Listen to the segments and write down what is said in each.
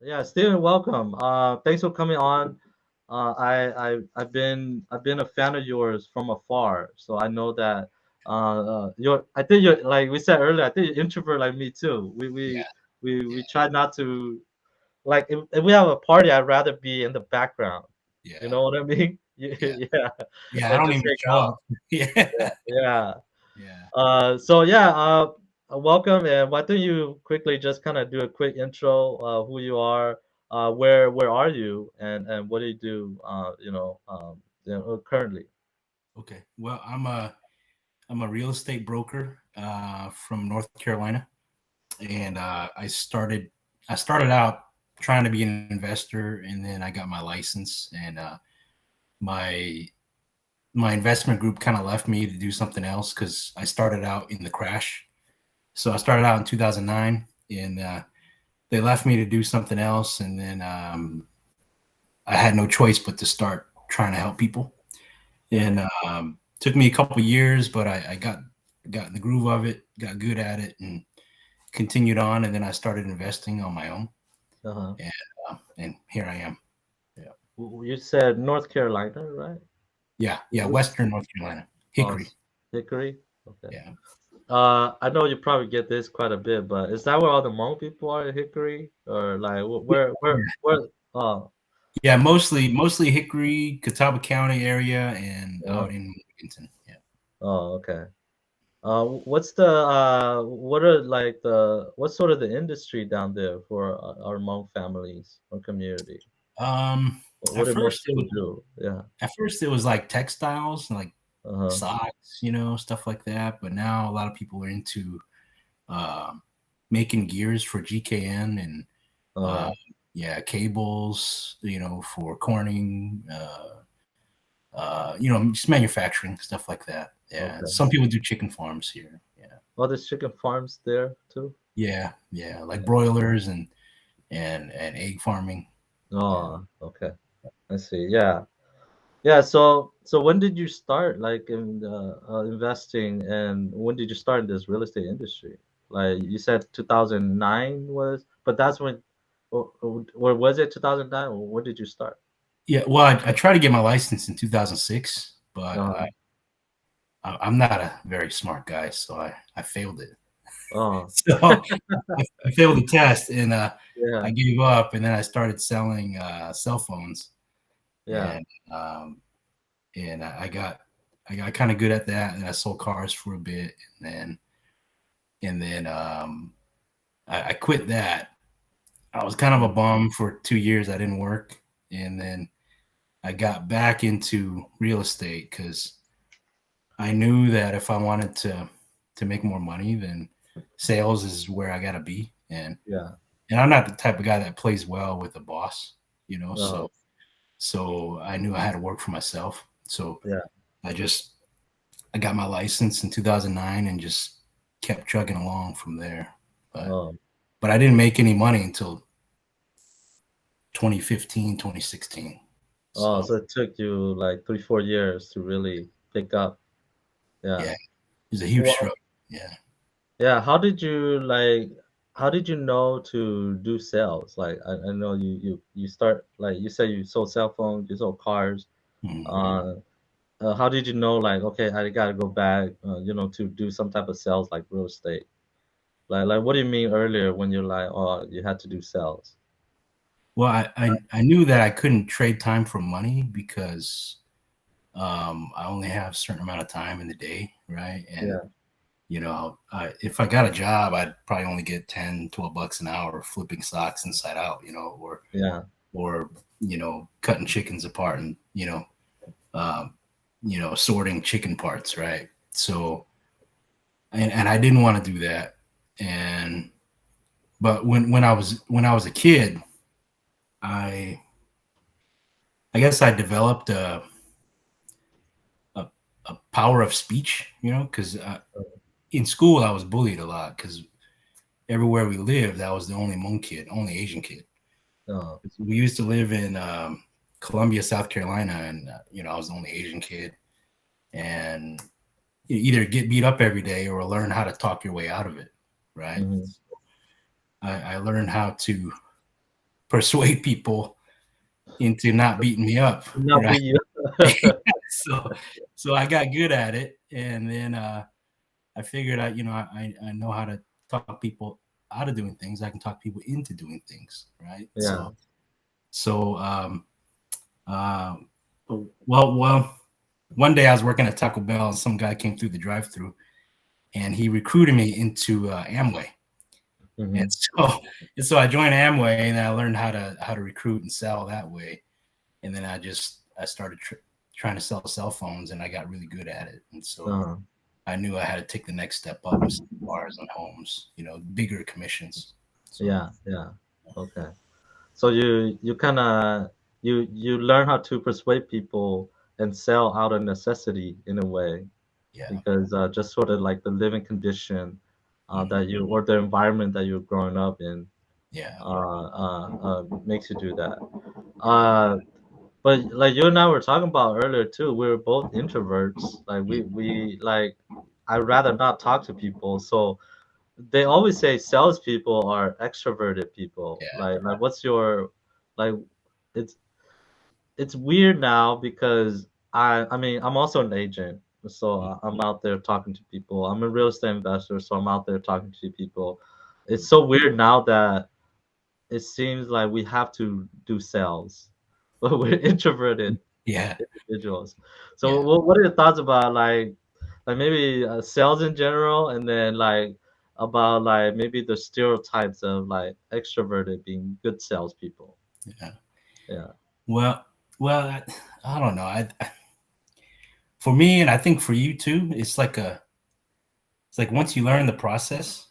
Yeah, Steven, welcome. Thanks for coming on. I've been a fan of yours from afar, so I know that you're. I think you're like we said earlier. I think you're introvert like me too. We we Yeah, we yeah, we try not to like if we have a party. I'd rather be in the background. You yeah, know what I mean? yeah, Yeah, yeah. I and don't just even hang show out. up. Yeah, Yeah. yeah. So yeah, welcome, and why don't you quickly just kind of do a quick intro, who you are, where are you, and what do you do, currently. Okay. Well, I'm a real estate broker from North Carolina, and I started out trying to be an investor, and then I got my license, and my my investment group kind of left me to do something else because I started out in the crash. So I started out in 2009, and they left me to do something else, and then I had no choice but to start trying to help people. Yeah. And took me a couple years, but I got in the groove of it, got good at it, and continued on. And then I started investing on my own, Uh-huh. and here I am. Yeah, You said North Carolina, right? yeah, Which, Western North Carolina, uh, Hickory. Hickory. Okay. Yeah, I know you probably get this quite a bit, but is that where all the Hmong people are in Hickory, or like where? Oh, yeah, mostly Hickory, Catawba County area, and uh, out in Washington. Yeah. oh, okay. What are like what's sort of the industry down there for our Hmong families or community? Um, What at do most first it people was do? Yeah. like textiles, like Uh-huh. socks, stuff like that. But now a lot of people are into uh, making gears for GKN and uh, Uh, yeah, cables, for Corning, just manufacturing stuff like that. Yeah, okay. some people do chicken farms here. Yeah, Oh, there's chicken farms there too? yeah, like broilers and egg farming. Yeah. Oh, okay. I see. Yeah. Yeah, so when did you start like in investing, and when did you start in this real estate industry? Like you said 2009 was, but that's when, or was it 2009, or when did you start? Yeah, well, I tried to get my license in 2006, but Uh, I'm not a very smart guy, so I failed it. oh, So I failed the test, and yeah, I gave up, and then I started selling cell phones, yeah. and um, I got kind of good at that, and I sold cars for a bit, and then I quit that. I was kind of a bum for 2 years. I didn't work, and then I got back into real estate because I knew that if I wanted to make more money, then sales is where I got to be, Yeah. and I'm not the type of guy that plays well with the boss, you know. Uh, So I knew I had to work for myself. So yeah. I just I got my license in 2009 and just kept chugging along from there. But Oh, but I didn't make any money until 2015, 2016. oh, So so it took you like 3, 4 years to really pick up. yeah, Yeah. it was a huge Well, struggle. Yeah. yeah. How did you know to do sales? Like, I know you start, like you said, you sold cell phones, you sold cars. Mhm. Uh, how did you know, like, okay, I gotta go back, to do some type of sales like real estate? Like, what do you mean earlier when you're like, oh, you had to do sales? Well, I knew that I couldn't trade time for money because I only have a certain amount of time in the day, right? And Yeah, if I got a job, I'd probably only get 10, 12 bucks an hour flipping socks inside out, yeah, or cutting chickens apart and um, sorting chicken parts, right? So, and I didn't want to do that. And but when I was a kid, I I guess I developed a, a power of speech, because in school I was bullied a lot because everywhere we lived, I was the only Hmong kid, only Asian kid. uh, We used to live in Columbia, South Carolina, and I was the only Asian kid, and you either get beat up every day or learn how to talk your way out of it, right? hmm I learned how to persuade people into not beating me up, Not right? be you. so so I got good at it, and then I figured I know how to talk people out of doing things. I can talk people into doing things, right? Yeah. So uh, well, one day I was working at Taco Bell, and some guy came through the drive-through, and he recruited me into Amway. And Hmm. so and so I joined Amway, and I learned how to recruit and sell that way. And then I started trying to sell cell phones, and I got really good at it. And so Uh-huh. I knew I had to take the next step up and sell cars and homes, bigger commissions. So Yeah. Yeah. Okay. So you kind of you learn how to persuade people and sell out of necessity in a way, yeah, because just sort of like the living condition mhm, that you or the environment that you're growing up in yeah, makes you do that. Uh, but like you and I were talking about earlier too, we were both introverts. Like mm, we like I'd rather not talk to people. So they always say salespeople are extroverted people. yeah, Like what's your like? It's it's weird now because I mean I'm also an agent, so mm, I'm out there talking to people. I'm a real estate investor, so I'm out there talking to people. It's so weird now that it seems like we have to do sales, but we're introverted yeah, individuals. So yeah. what are your thoughts about like maybe sales in general, and then like about like maybe the stereotypes of like extroverted being good salespeople? Yeah. Yeah, Well, well, I don't know. For me, and I think for you too, it's like once you learn the process,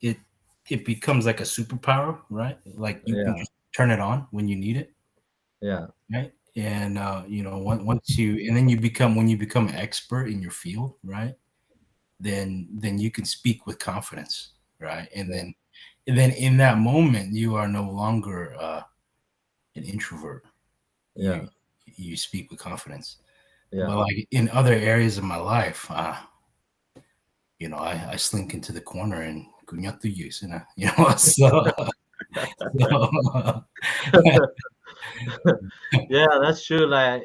it it becomes like a superpower, right? Like you can yeah, just turn it on when you need it, yeah, right? And once you and then you become when you become an expert in your field, right? Then you can speak with confidence, right? yeah, And then in that moment, you are no longer an introvert. You yeah, you speak with confidence. yeah. But like in other areas of my life, I slink into the corner and kunyatu use, so Yeah, that's true. Like,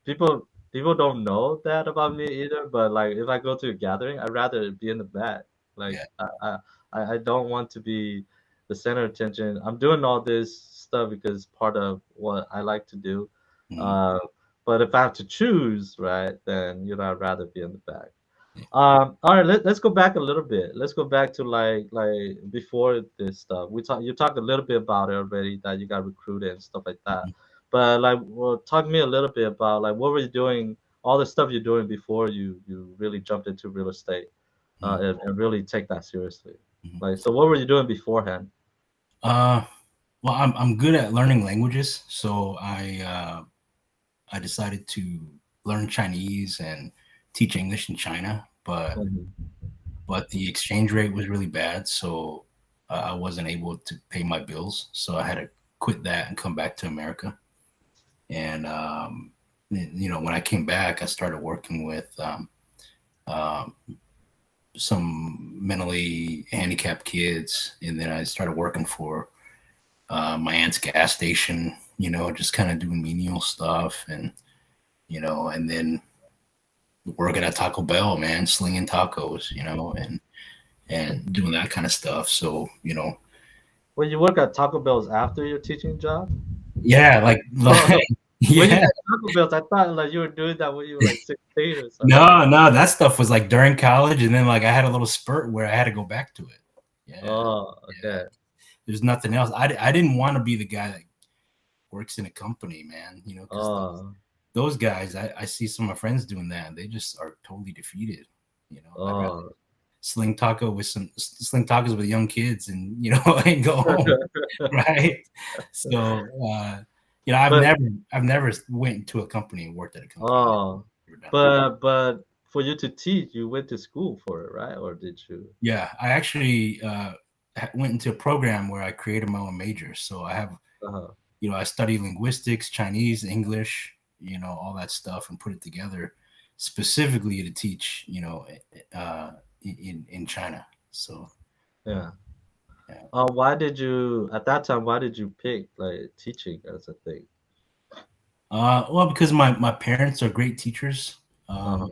people don't know that about me either. But like, if I go to a gathering, I'd rather be in the back. Like, yeah, I don't want to be the center of attention. I'm doing all this stuff because part of what I like to do. mhm, Uh, but if I have to choose, right, then I'd rather be in the back. yeah, All right, let's go back a little bit. Let's go back to like before this stuff. You talked a little bit about it already that you got recruited and stuff like that. mhm, But like, well, talk to me a little bit about like what were you doing, all the stuff you're doing before you really jumped into real estate, mhm, and really take that seriously. mhm. Like, so what were you doing beforehand? Uh, well, I'm good at learning languages, so I decided to learn Chinese and teach English in China, Mhm. but the exchange rate was really bad, so I wasn't able to pay my bills, so I had to quit that and come back to America. And when I came back, I started working with um, some mentally handicapped kids, and then I started working for my aunt's gas station. Just kind of doing menial stuff, and then working at Taco Bell, man, slinging tacos, and doing that kind of stuff. So, When you work at Taco Bell's after your teaching job? yeah, like, Oh, when you yeah, said Taco Bell's, I thought like you were doing that when you were like 16 or something. no, that stuff was like during college, and then like I had a little spurt where I had to go back to it. Yeah, Oh, yeah. okay. There's nothing else. I didn't want to be the guy that works in a company, man. Because Oh, those guys, I see some of my friends doing that, and they just are totally defeated. I'd rather oh. sling tacos with young kids, and and go home, right? So, But I've never went into a company and worked at a company. oh, Never done that. but for you to teach, you went to school for it, right? Or did you? Yeah, I actually went into a program where I created my own major. So I have, Uh-huh. I study linguistics, Chinese, English, all that stuff, and put it together specifically to teach, uh, in China. So Yeah. Yeah. Why did you at that time? Why did you pick like teaching as a thing? Well, because my parents are great teachers, Uh um,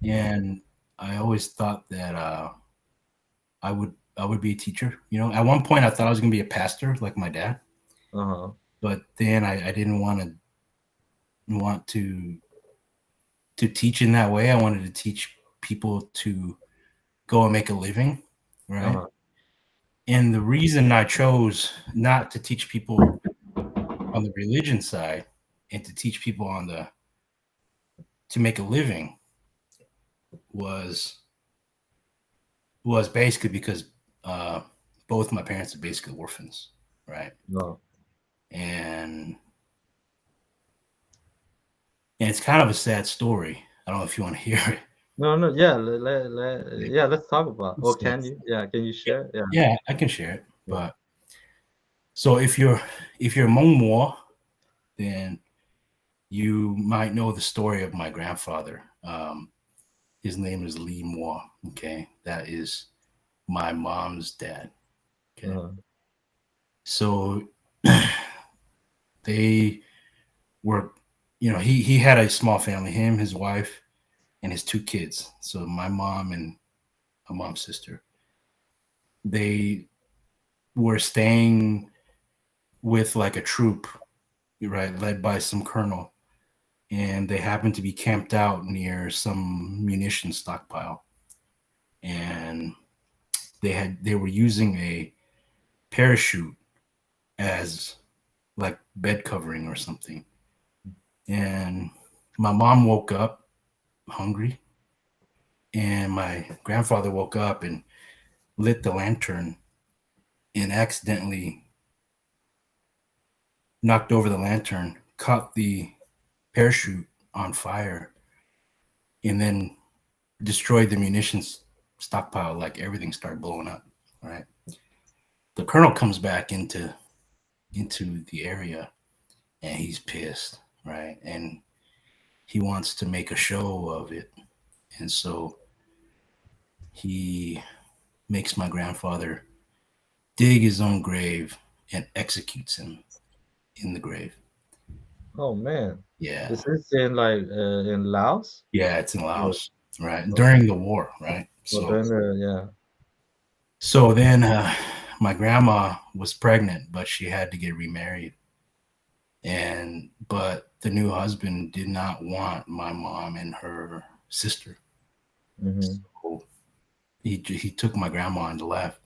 and I always thought that I would be a teacher. You know, at one point I thought I was gonna be a pastor like my dad, huh. but then I didn't want to teach in that way. I wanted to teach people to go and make a living, Uh right? huh. And the reason I chose not to teach people on the religion side and to teach people on the to make a living was basically because uh, both my parents are basically orphans, right? No. And it's kind of a sad story. I don't know if you want to hear it. No. No. Yeah. Yeah. Let's talk about. Or So, can you? Yeah. Can you share? Yeah. yeah, I can share it. Yeah. But so if you're Hmong Mo, then you might know the story of my grandfather. His name is Lee Moore. Okay, that is my mom's dad. Okay, Uh so they were, you know, he had a small family, him, his wife, and his two kids. So my mom and my mom's sister. They were staying with like a troop, right, led by some colonel, and they happened to be camped out near some munition stockpile, and they were using a parachute as like bed covering or something. And my mom woke up hungry, and my grandfather woke up and lit the lantern and accidentally knocked over the lantern, caught the parachute on fire, and then destroyed the munitions stockpile. Like everything started blowing up. Right. The colonel comes back into the area, and he's pissed. Right. And he wants to make a show of it. And so he makes my grandfather dig his own grave and executes him in the grave. Oh man. Yeah. Is this in like in Laos? Yeah, it's in Or, Laos, right? or, During the war, right? or So during the yeah. then my grandma was pregnant, but she had to get remarried. And but the new husband did not want my mom and her sister. Mm-hmm. So he took my grandma and left.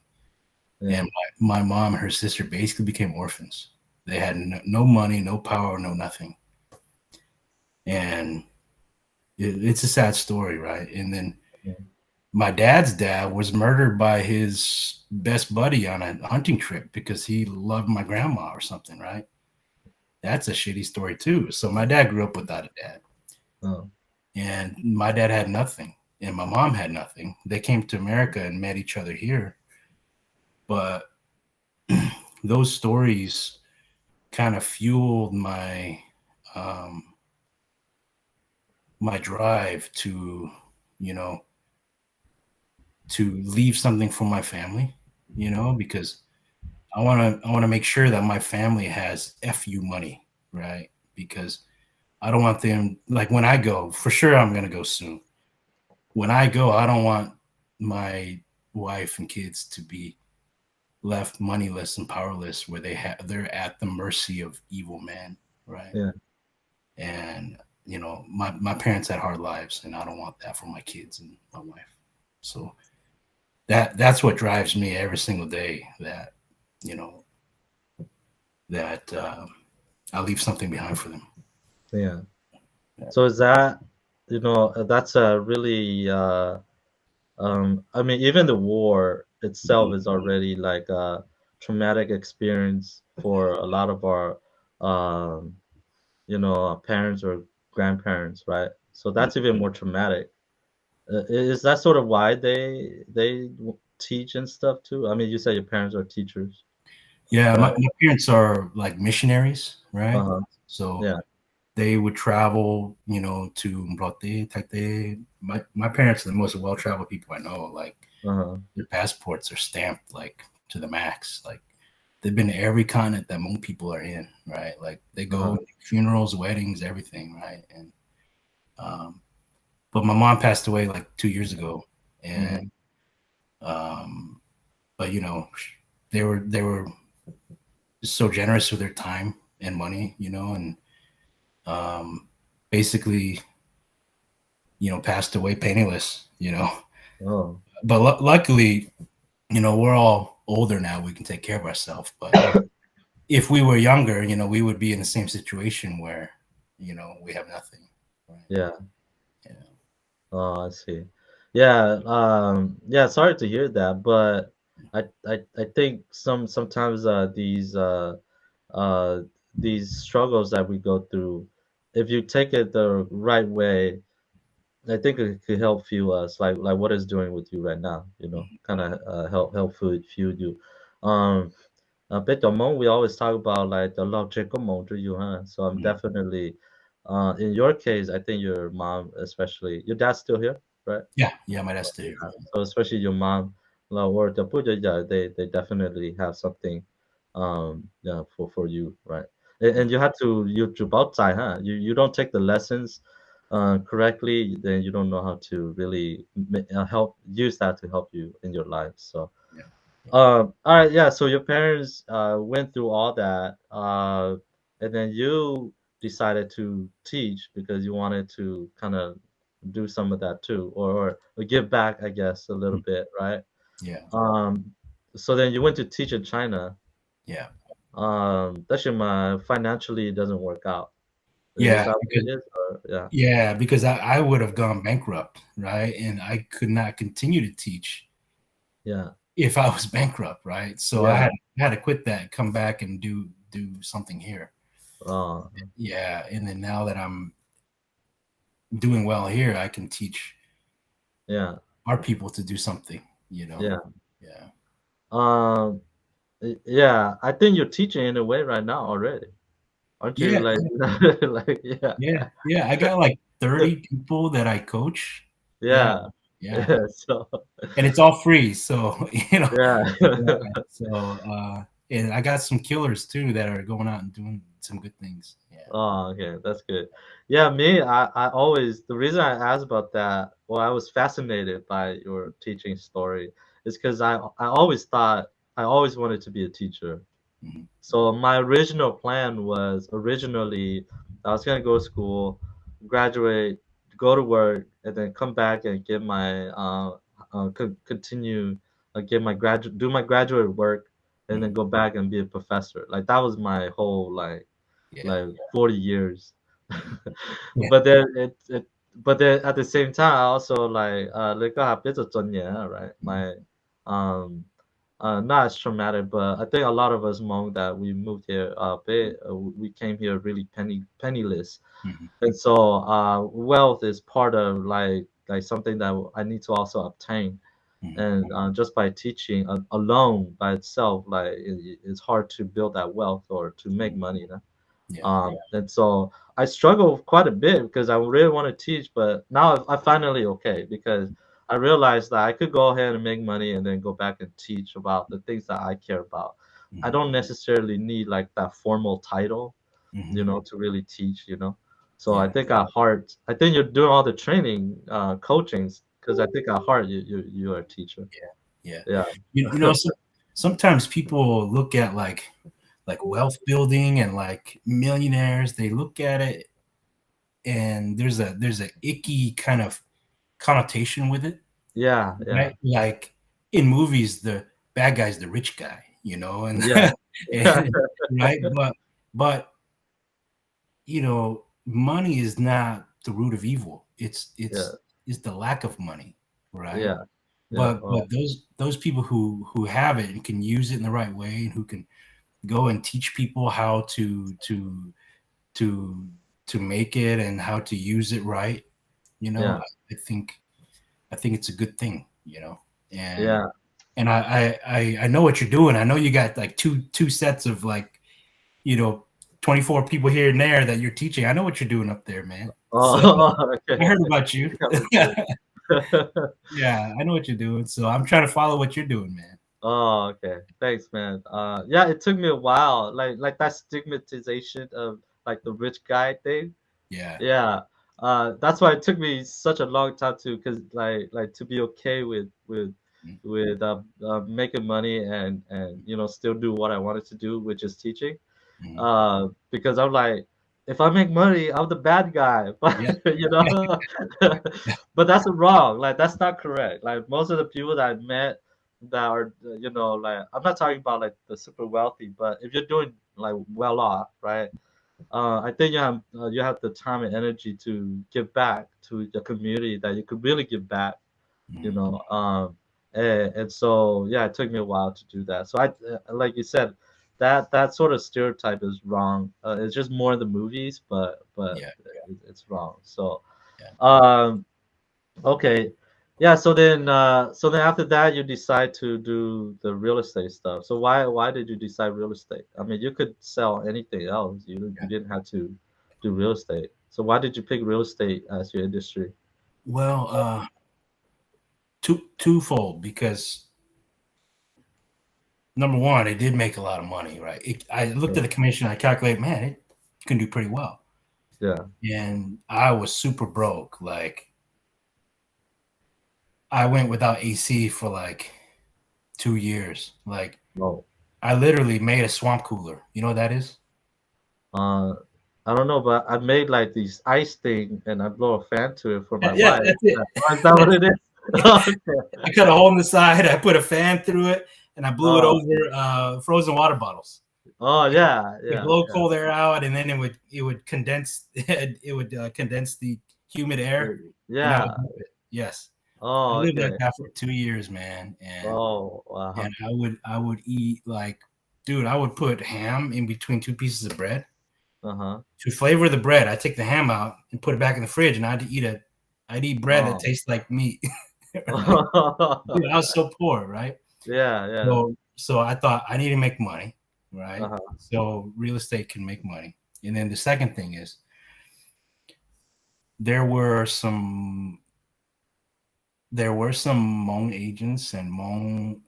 Yeah. And my mom and her sister basically became orphans. They had no money, no power, no nothing. And it's a sad story, right? And then Yeah. my dad's dad was murdered by his best buddy on a hunting trip because he loved my grandma or something, right? That's a shitty story too. So my dad grew up without a dad, Oh. and my dad had nothing, and my mom had nothing. They came to America and met each other here, but those stories kind of fueled um, my drive to, you know, to leave something for my family, you know, because I want to make sure that my family has fu money, right? Because I don't want them, like when I go, for sure I'm gonna go soon. When I go, I don't want my wife and kids to be left moneyless and powerless, where they're at the mercy of evil men, right? Yeah. And you know, my parents had hard lives, and I don't want that for my kids and my wife. So that's what drives me every single day. That you know that I leave something behind for them. Yeah. Yeah. So is that that's a really I mean even the war itself is already like a traumatic experience for a lot of our um parents or grandparents, right? So that's even more traumatic. Is that sort of why they teach and stuff too? I mean, you said your parents are teachers, Yeah, right? my parents are like missionaries, right? Uh-huh. So Yeah. they would travel, you know, to Mbrote, Tate. My parents are the most well traveled people I know. Like Uh-huh. their passports are stamped like to the max. Like they've been to every continent that Hmong people are in, right? Like they Uh-huh. go funerals, weddings, everything, right? And um, but my mom passed away like 2 years ago, and Hmm. um, but they were so generous with their time and money, and um, basically, passed away penniless. Oh, But luckily, we're all older now. We can take care of ourselves. But if we were younger, we would be in the same situation where, we have nothing. Right. yeah. Yeah. Oh, I see. Yeah, yeah, sorry to hear that, but I think sometimes uh these struggles that we go through, if you take it the right way, I think it could help fuel us, like what it's doing with you right now, kind of help fuel you. Um, Bit Mong, we always talk about like the love mong to you, huh? So I'm Mhm. definitely, in your case, I think your mom, especially, your dad's still here, right? Yeah. Yeah. My dad's still here. So especially your mom, or the Buddha, yeah, they definitely have something, yeah, for you, right? And you had to you outside, huh? You don't take the lessons, correctly, then you don't know how to really help use that to help you in your life. So, Yeah. all right, yeah. So your parents went through all that, and then you decided to teach because you wanted to kind of do some of that too, or give back, I guess, a little Mhm. bit, right? Yeah. Um, so then you went to teach in China. Yeah. That's my financially it doesn't work out. Is Yeah. that what Because it is? Or, yeah, I would have gone bankrupt, right? And I could not continue to teach yeah, if I was bankrupt, right? So I yeah. had to quit that, come back and do something here. Uh, Yeah, and then now that I'm doing well here, I can teach yeah, our people to do something. yeah. Yeah. Um, yeah. I think you're teaching in a way right now already. Aren't you Yeah, like like yeah. yeah, yeah. I got like 30 people that I coach. Yeah, Yeah. yeah. Yeah. So And it's all free. So, yeah. yeah. So, and I got some killers too that are going out and doing some good things. Yeah. Oh, okay, that's good. Yeah, me, I always the reason I asked about that, well, I was fascinated by your teaching story, is because I always thought I always wanted to be a teacher. Mhm. So my original plan was originally I was gonna go to school, graduate, go to work, and then come back and get my continue get my graduate do my graduate work, and then Mhm. go back and be a professor. Like that was my whole Yeah. like 40 years. Mhm. Yeah. But then but then at the same time I also like right? Mhm. Um Not as traumatic, but I think a lot of us Hmong that we moved here, we came here really penniless, Mhm. and so wealth is part of like something that I need to also obtain, Mhm. and just by teaching alone by itself, like it's hard to build that wealth or to make Mhm. money. You know? Yeah. And so I struggle quite a bit because I really want to teach, but now I finally okay because I realized that I could go ahead and make money and then go back and teach about the things that I care about. I Mhm. don't necessarily need like that formal title, Mhm. to really teach, So I Yeah. think at heart, I think you're doing all the training, coachings, because I think at heart you are a teacher. Yeah. Yeah. Sometimes people look at like wealth building and like millionaires. They look at it and there's a icky kind of connotation with it, Yeah. Yeah. right? Like in movies, the bad guy's the rich guy, and, Yeah. and right, but money is not the root of evil. It's Yeah. it's it's the lack of money, right? Yeah. Yeah. But those people who have it and can use it in the right way and who can go and teach people how to to make it and how to use it right, Yeah. I think it's a good thing, and Yeah. I know what you're doing. I know you got like two sets of like, you know 24 people here and there that you're teaching. I know what you're doing up there, man. So Oh, I okay. heard about you. Yeah, me too. Yeah, I know what you're doing. So I'm trying to follow what you're doing, man. Oh, okay. Thanks, man. Yeah, it took me a while. Like that stigmatization of like the rich guy thing. Yeah. Yeah. That's why it took me such a long time to, cause like to be okay with making money and still do what I wanted to do, which is teaching. Mm-hmm. Because I'm like, if I make money, I'm the bad guy. But Yeah. you know, but that's wrong. Like that's not correct. Like most of the people that I met that are, like I'm not talking about like the super wealthy, but if you're doing like well off, right? I think you have the time and energy to give back to the community that you could really give back, you Mm-hmm. know. And so yeah, it took me a while to do that. So like you said, that sort of stereotype is wrong. It's just more in the movies, but Yeah. it's wrong. So Yeah. um, okay, yeah. So then after that, you decide to do the real estate stuff. So why did you decide real estate? I mean, you could sell anything else. You Yeah. didn't have to do real estate. So why did you pick real estate as your industry? Well, twofold because number one, it did make a lot of money, right? I looked at Yeah, the commission, I calculated, man, it can do pretty well, yeah. and I was super broke. Like I went without AC for like 2 years. Like Oh. I literally made a swamp cooler. You know what that is? Uh, I don't know, but I made like these ice thing and I blow a fan to it for Yeah, my yeah, wife. that's it. Yeah. Oh, is that what That's it is? it. Okay. I cut a hole in the side. I put a fan through it, and I blew it Oh, over frozen water bottles. oh yeah, It yeah, blow yeah. cold air out, and then it would condense it would condense the humid air, and that would Yeah. do it. Yes, I Oh, lived like okay. that for 2 years, man, Oh, and wow. I would eat like, dude, I would put ham in between two pieces of bread Uh-huh. to flavor the bread. I take the ham out and put it back in the fridge, and I'd eat bread that Oh. tastes like meat. Right? Dude, I was so poor, right? Yeah, yeah. So I thought I need to make money, right? Uh-huh. So real estate can make money. And then the second thing is there were some there were some Hmong agents and Hmong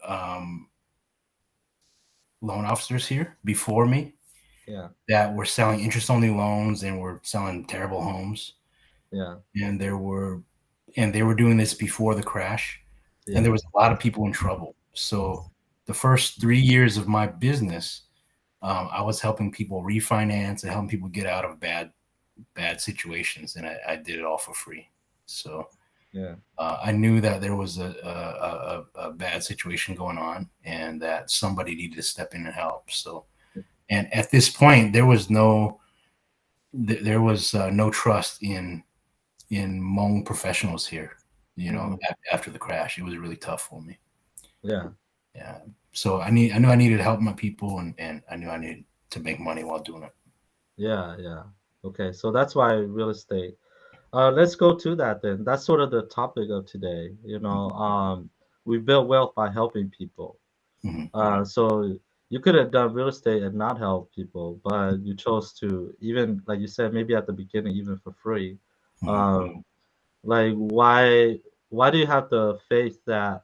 loan officers here before me Yeah, that were selling interest only loans and were selling terrible homes. yeah, And they were doing this before the crash. And yeah. there was a lot of people in trouble. So the first 3 years of my business, I was helping people refinance and helping people get out of bad situations, and I did it all for free. So Yeah. I knew that there was a bad situation going on, and that somebody needed to step in and help. So, and at this point, there was no trust in Hmong professionals here. Hmm. After the crash, it was really tough for me. Yeah, Yeah. So I knew I needed to help my people, and I knew I needed to make money while doing it. yeah, yeah. Okay, so that's why real estate. Let's go to that then. That's sort of the topic of today. We build wealth by helping people. Mm-hmm. So you could have done real estate and not help people, but you chose to, even like you said, maybe at the beginning, even for free. Mm-hmm. Um, like why do you have the faith that,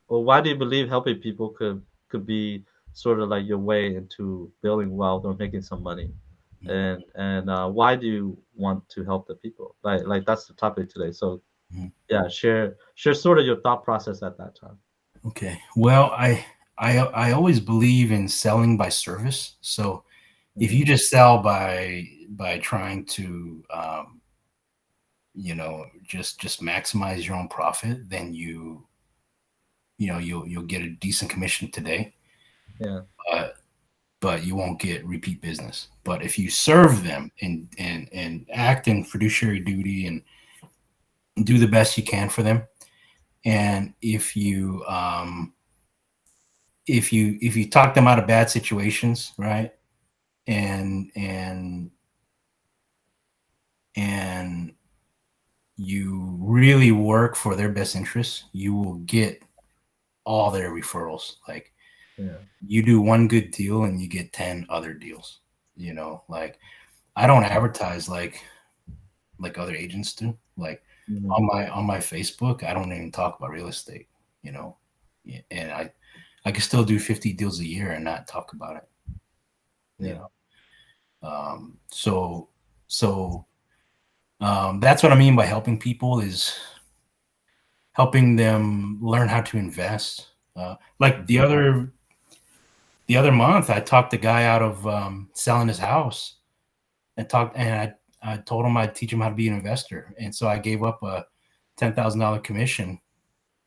or why do you believe helping people could be sort of like your way into building wealth or making some money? And why do you want to help the people? Like that's the topic today. So Mm-hmm. yeah, share sort of your thought process at that time. Okay. Well, I always believe in selling by service. So if Hmm. you just sell by trying to just maximize your own profit, then you'll get a decent commission today, Yeah. but you won't get repeat business. But if you serve them and act in fiduciary duty and do the best you can for them, and if you talk them out of bad situations, right, and and you really work for their best interests, you will get all their referrals. Like Yeah. you do one good deal and you get 10 other deals. Like I don't advertise like other agents do. Like Hmm. on my Facebook, I don't even talk about real estate, you know. And I I could still do 50 deals a year and not talk about it, you Yeah. know. So so that's what I mean by helping people is helping them learn how to invest. Like Mhm. the other month, I talked the guy out of selling his house and talked, and I told him I'd teach him how to be an investor, and so I gave up a $10,000 commission.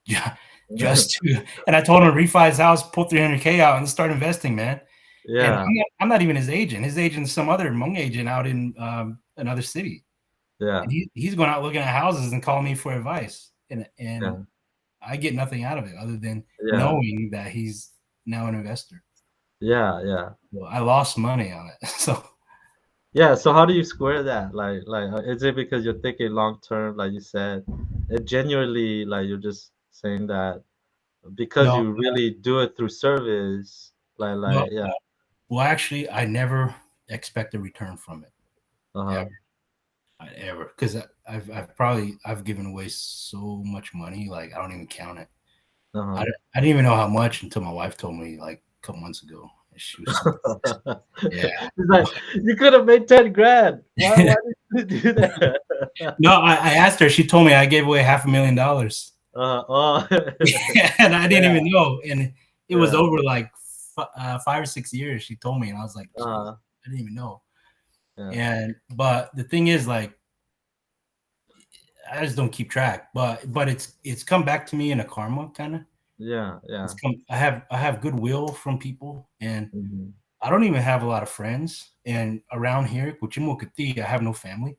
Yeah, just to, and I told him to refi his house, pull 300K out, and start investing, man. And Yeah. I'm not even his agent. His agent's some other Hmong agent out in another city, and Yeah. he's going out looking at houses and calling me for advice, and Yeah. I get nothing out of it other than Yeah. knowing that he's now an investor. Yeah. Yeah. Well, I lost money on it, so Yeah, so how do you square that? Is it because you're thinking long term, like you said? It genuinely, like, you're just saying that because no. you really do it through service, Well, yeah, well, actually, I never expect a return from it uh-huh, ever, because I've probably I've given away so much money, like I don't even count it. uh-huh. I didn't even know how much until my wife told me like a couple months ago. She was surprised. Yeah. It's like, you could have made 10 grand. Why did you do that? No, I asked her. She told me I gave away $500,000, Oh, and I didn't yeah, even know. And it was yeah, over like 5 or 6 years. She told me, and I was like, "Geez, uh, I didn't even know." yeah, And but the thing is, like, I just don't keep track. But it's come back to me in a karma kind of. yeah, It's yeah, come. I have goodwill from people, and mhm. I don't even have a lot of friends. And around here, Kuchimokati, I have no family.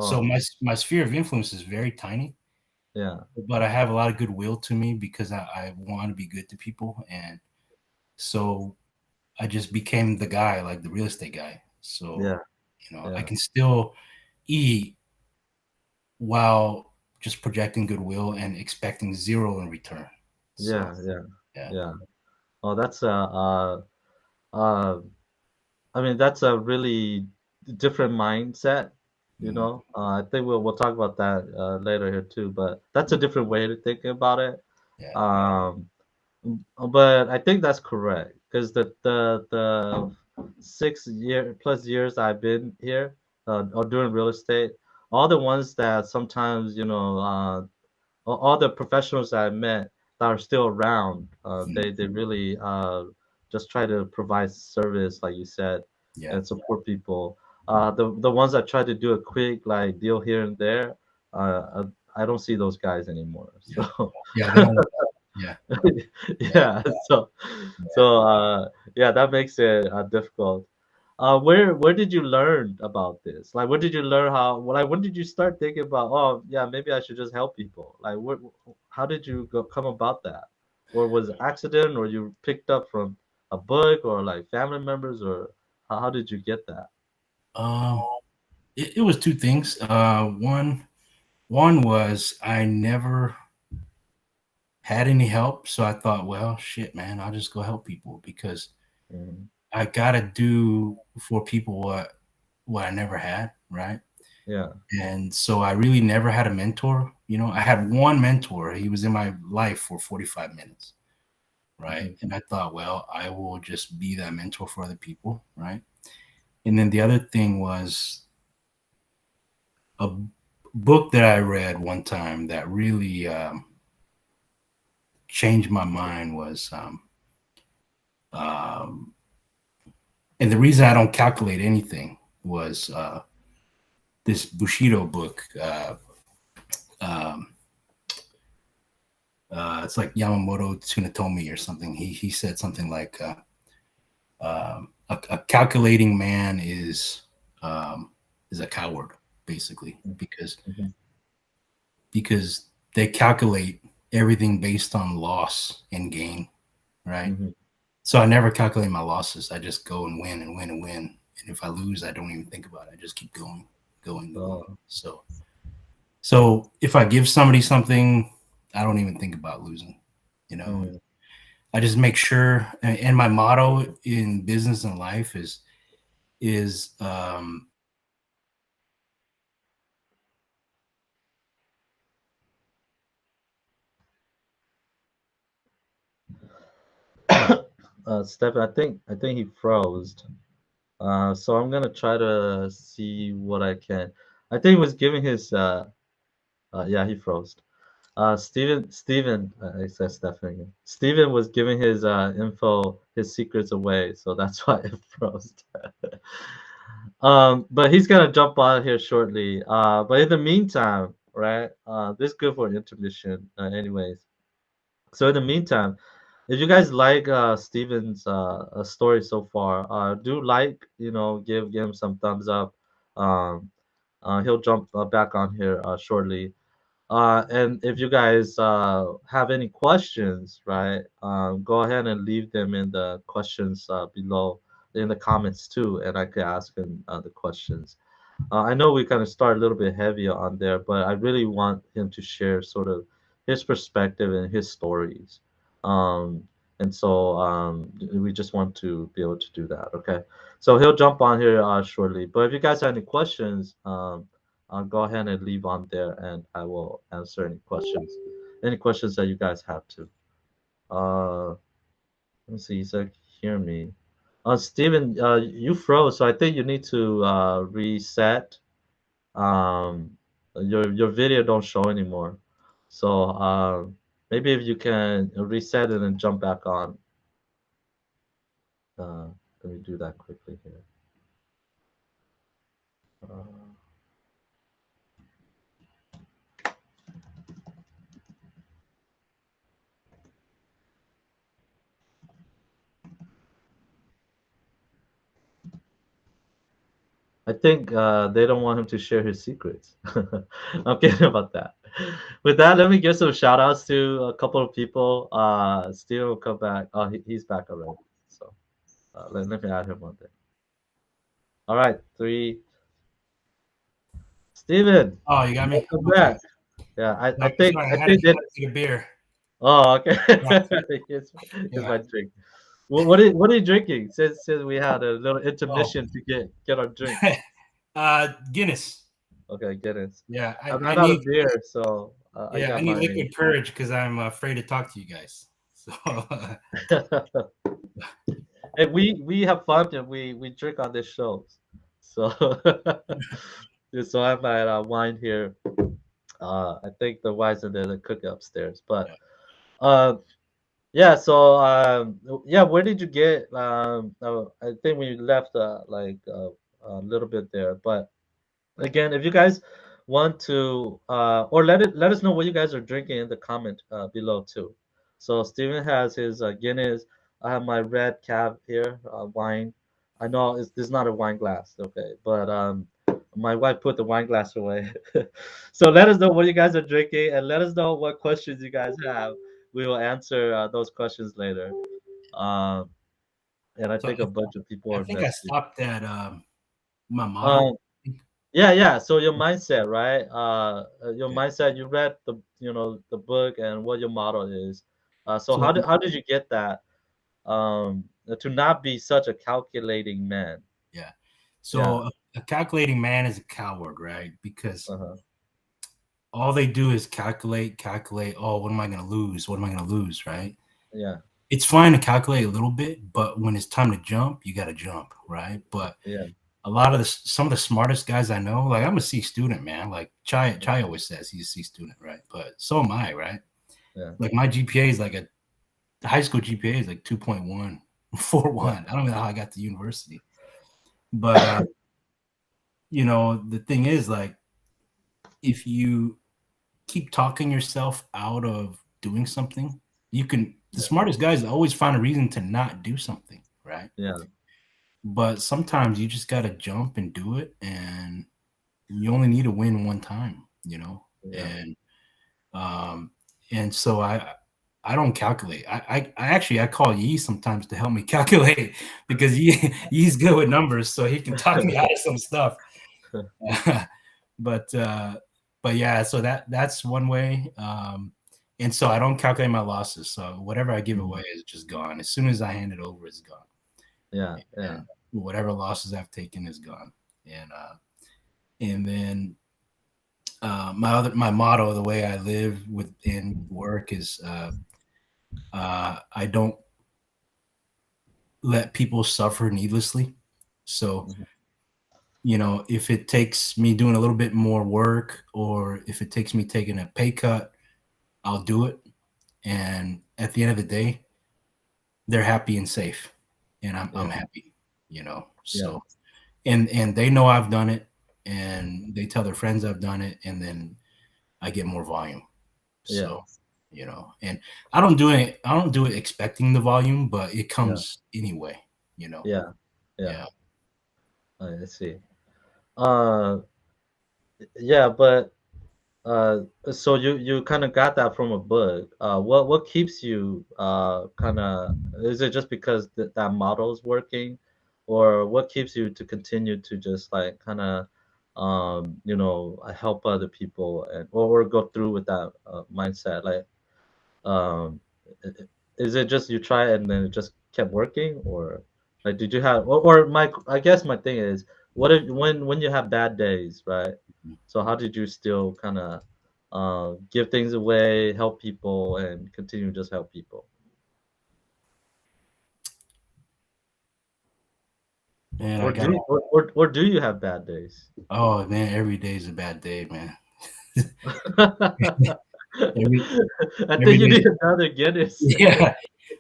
So Oh, my sphere of influence is very tiny, yeah, but I have a lot of goodwill to me because I want to be good to people, and so I just became the guy, like the real estate guy. So yeah, I yeah, can still eat while just projecting goodwill and expecting zero in return. So yeah, yeah, yeah. yeah. Oh, that's uh, I mean, that's a really different mindset, you Mm, know. I think we'll talk about that later here too, but that's a different way to think about it. yeah. Um, but I think that's correct because the 6 year plus years I've been here or doing real estate, all the ones that sometimes all the professionals that I met that are still around, Mm, they really just try to provide service, like you said, yeah. and support people. The ones that try to do a quick like deal here and there, I don't see those guys anymore. Yeah. So Yeah. They don't. Yeah. Yeah. yeah, yeah, that makes it difficult. Where did you learn about this? Like, where did you learn how? Like, when did you start thinking about? Oh, yeah, maybe I should just help people. Like, how did you come about that? Or was it accident, or you picked up from a book, or like family members, or how did you get that? Um, it was two things. One was I never had any help, so I thought, well, shit, man, I'll just go help people because Mhm. I gotta do for people what I never had, right? Yeah. And so I really never had a mentor. I had one mentor. He was in my life for 45 minutes, right? Hmm. And I thought, well, I will just be that mentor for other people, right? And then the other thing was a book that I read one time that really changed my mind was, um, and the reason I don't calculate anything was this Bushido book. Um, it's like Yamamoto Tsunetomi or something. He said something like a calculating man is a coward, basically, Hmm. because they calculate everything based on loss and gain, right? Hmm. So I never calculate my losses. I just go and win and win and win. And if I lose, I don't even think about it. I just keep going, going, going. Oh. So if I give somebody something, I don't even think about losing. You know, Mm. I just make sure. And my motto in business and life is Stephen, I think he froze. So I'm gonna try to see what I can. I think he was giving his yeah, he froze. Steven, I said Stephen again. Steven was giving his info, his secrets away, so that's why it froze. But he's gonna jump on here shortly. But in the meantime, right? This is good for intermission, anyways. So in the meantime, if you guys like Steven's story so far, do like, give him some thumbs up. Um, he'll jump back on here shortly. And if you guys have any questions, right, go ahead and leave them in the questions below in the comments too, and I could ask him the questions. I know we kind of start a little bit heavier on there, but I really want him to share sort of his perspective and his stories. Um, and so we just want to be able to do that. Okay. So he'll jump on here shortly. But if you guys have any questions, go ahead and leave on there and I will answer any questions that you guys have to. Uh, let me see. He said, hear me. Steven, you froze, so I think you need to reset um your video don't show anymore, so maybe if you can reset it and jump back on. uh Let me do that quickly here. uh, I think they don't want him to share his secrets. I'm kidding about that. With that, let me give some shout outs to a couple of people. Steven will come back. Oh, he's back already, so let me add him on there. All right, three. Steven, Oh, you got me. welcome Okay. back. Yeah, I No, think sorry, I think I that. had to take a beer. Oh, okay. Yeah, Here's yeah. my drink. What are you drinking? Since we had a little Oh, intermission to get our drinks. Guinness. Okay, Guinness. Yeah, I I ran out of need beer, so I I got need my. liquid courage because I'm afraid to talk to you guys. So And we have fun and we drink on this show, so so I have my wine here. I think the wine's in the cooker upstairs, but yeah. uh, yeah. So yeah, where did you get? I think we left like a little bit there, but again, if you guys want to, or let us know what you guys are drinking in the comment below too. So Steven has his Guinness. I have my red cab here, wine. I know this is not a wine glass, okay, but my wife put the wine glass away. So let us know what you guys are drinking, and let us know what questions you guys have. We will answer those questions later. Um, and I So think a bunch of people I are think I messaging. stopped at my motto. Um, Yeah, yeah. So your mindset, right? Your Okay. mindset. You read the book and what your motto is. So So how did you get that? To not be such a calculating man. yeah. So Yeah. a calculating man is a coward, right? Because Uh-huh. all they do is calculate, calculate. Oh, what am I going to lose? What am I going to lose? Right? Yeah. It's fine to calculate a little bit, but when it's time to jump, you got to jump, right? But Yeah. a lot of some of the smartest guys I know, like I'm a C student, man. Like Chai always says he's a C student, right? But so am I, right? Yeah. Like my GPA is like a high school GPA is like 2.1, Yeah. 4.1. I don't know how I got to university, but the thing is, like, if you keep talking yourself out of doing something, you can. The Yeah. smartest guys always find a reason to not do something, right? Yeah. But sometimes you just got to jump and do it, and you only need to win one time, Yeah. and um, and so I don't calculate. I actually I call Yi sometimes to help me calculate because he's good with numbers, so he can talk me out of some stuff. but uh, but yeah, so that's one way. And so I don't calculate my losses. So whatever I give away Mhm. is just gone. As soon as I hand it over, it's gone. Yeah. Yeah. And whatever losses I've taken is gone. And then my motto, the way I live within work is I don't let people suffer needlessly. So, Mhm. if it takes me doing a little bit more work, or if it takes me taking a pay cut, I'll do it. And at the end of the day, they're happy and safe, and I'm Yeah, happy. yeah, So, and they know I've done it, and they tell their friends I've done it, and then I get more volume. yeah, So, and I don't do it expecting the volume, but it yeah, comes anyway. You know. yeah, yeah. Yeah. I see. Uh, yeah, but so you kind of got that from a book. What keeps you kind of, is it just because that model is working, or what keeps you to continue to just like kind of help other people and or go through with that mindset? Like um, i- is it just you try and then it just kept working, or like did you have or my I guess my thing is what if when you have bad days, right? So how did you still kind of give things away, help people, and continue to just help people? Man, I Or got. or do you have bad days? Oh man, every day is a bad day, man. Every I every think you day. need another Guinness. Yeah.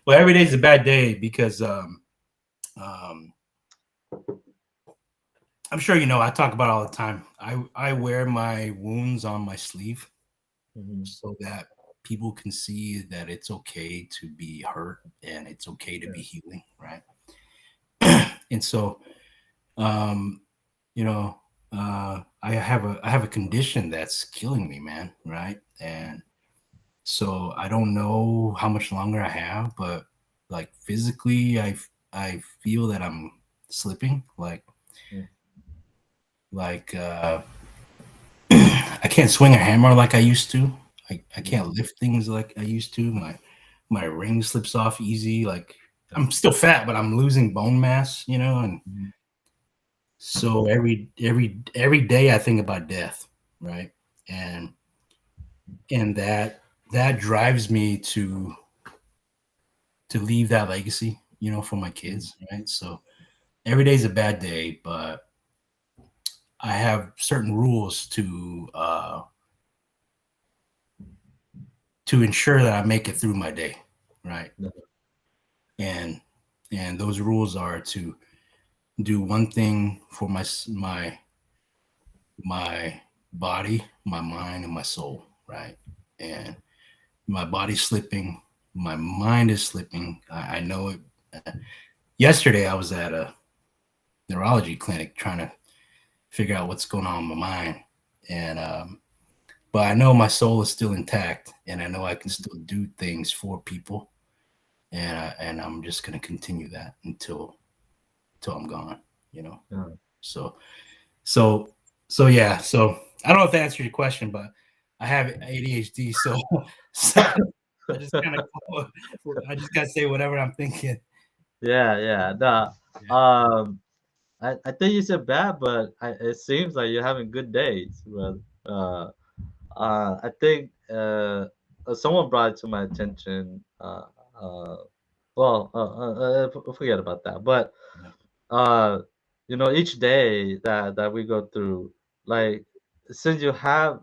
Well, every day is a bad day because um, I'm sure I talk about it all the time. I wear my wounds on my sleeve Mhm. so that people can see that it's okay to be hurt and it's okay to Yeah, be healing, right? And so, um, you know, I have a condition that's killing me, man, right? And so I don't know how much longer I have, but like physically, I feel that I'm slipping, mm, like I can't swing a hammer like I used to. I mm, can't lift things like I used to. My ring slips off easy. Like I'm still fat, but I'm losing bone mass, and mhm, so every day I think about death, right? And that drives me to leave that legacy, for my mhm, kids, right? So every day is a bad day, but I have certain rules to ensure that I make it through my day, right? yeah, And and those rules are to do one thing for my body, my mind, and my soul, right? And my body's slipping, my mind is slipping. I know it. Yesterday, I was at a neurology clinic trying to figure out what's going on in my mind, and but I know my soul is still intact, and I know I can still do things for people, and I'm just gonna continue that until I'm gone. You know. yeah. So so so yeah. So I don't know if that answers your question, but I have ADHD, so I just kind of I just gotta say whatever I'm thinking. Yeah, yeah. No, Yeah. I think you said bad, but it seems like you're having good days. But I think someone brought it to my attention. Well, forget about that. But Yeah. uh, each day that we go through, like since you have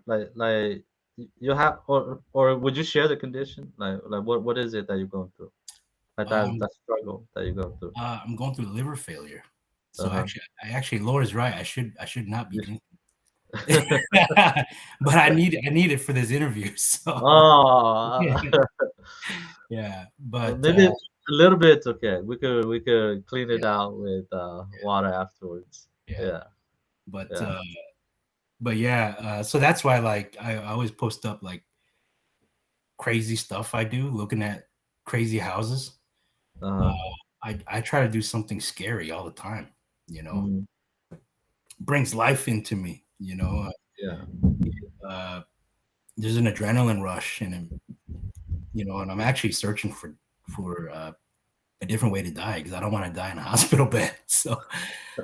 you have or would you share the condition? Like what is it that you're going through? Like Um, that struggle that you're going through. I'm going through liver failure. So Uh-huh. actually, Laura's right. I should not be drinking, but I need it for this interview. So Oh, yeah, but maybe a little bit's okay. We could clean it yeah, out with water afterwards. yeah, Yeah, but yeah, yeah. So that's why, like, I always post up like crazy stuff I do, looking at crazy houses. Uh, uh-huh. I try to do something scary all the time. You know, Mhm. brings life into me. Yeah, Uh, there's an adrenaline rush, and I'm actually searching for a different way to die because I don't want to die in a hospital bed.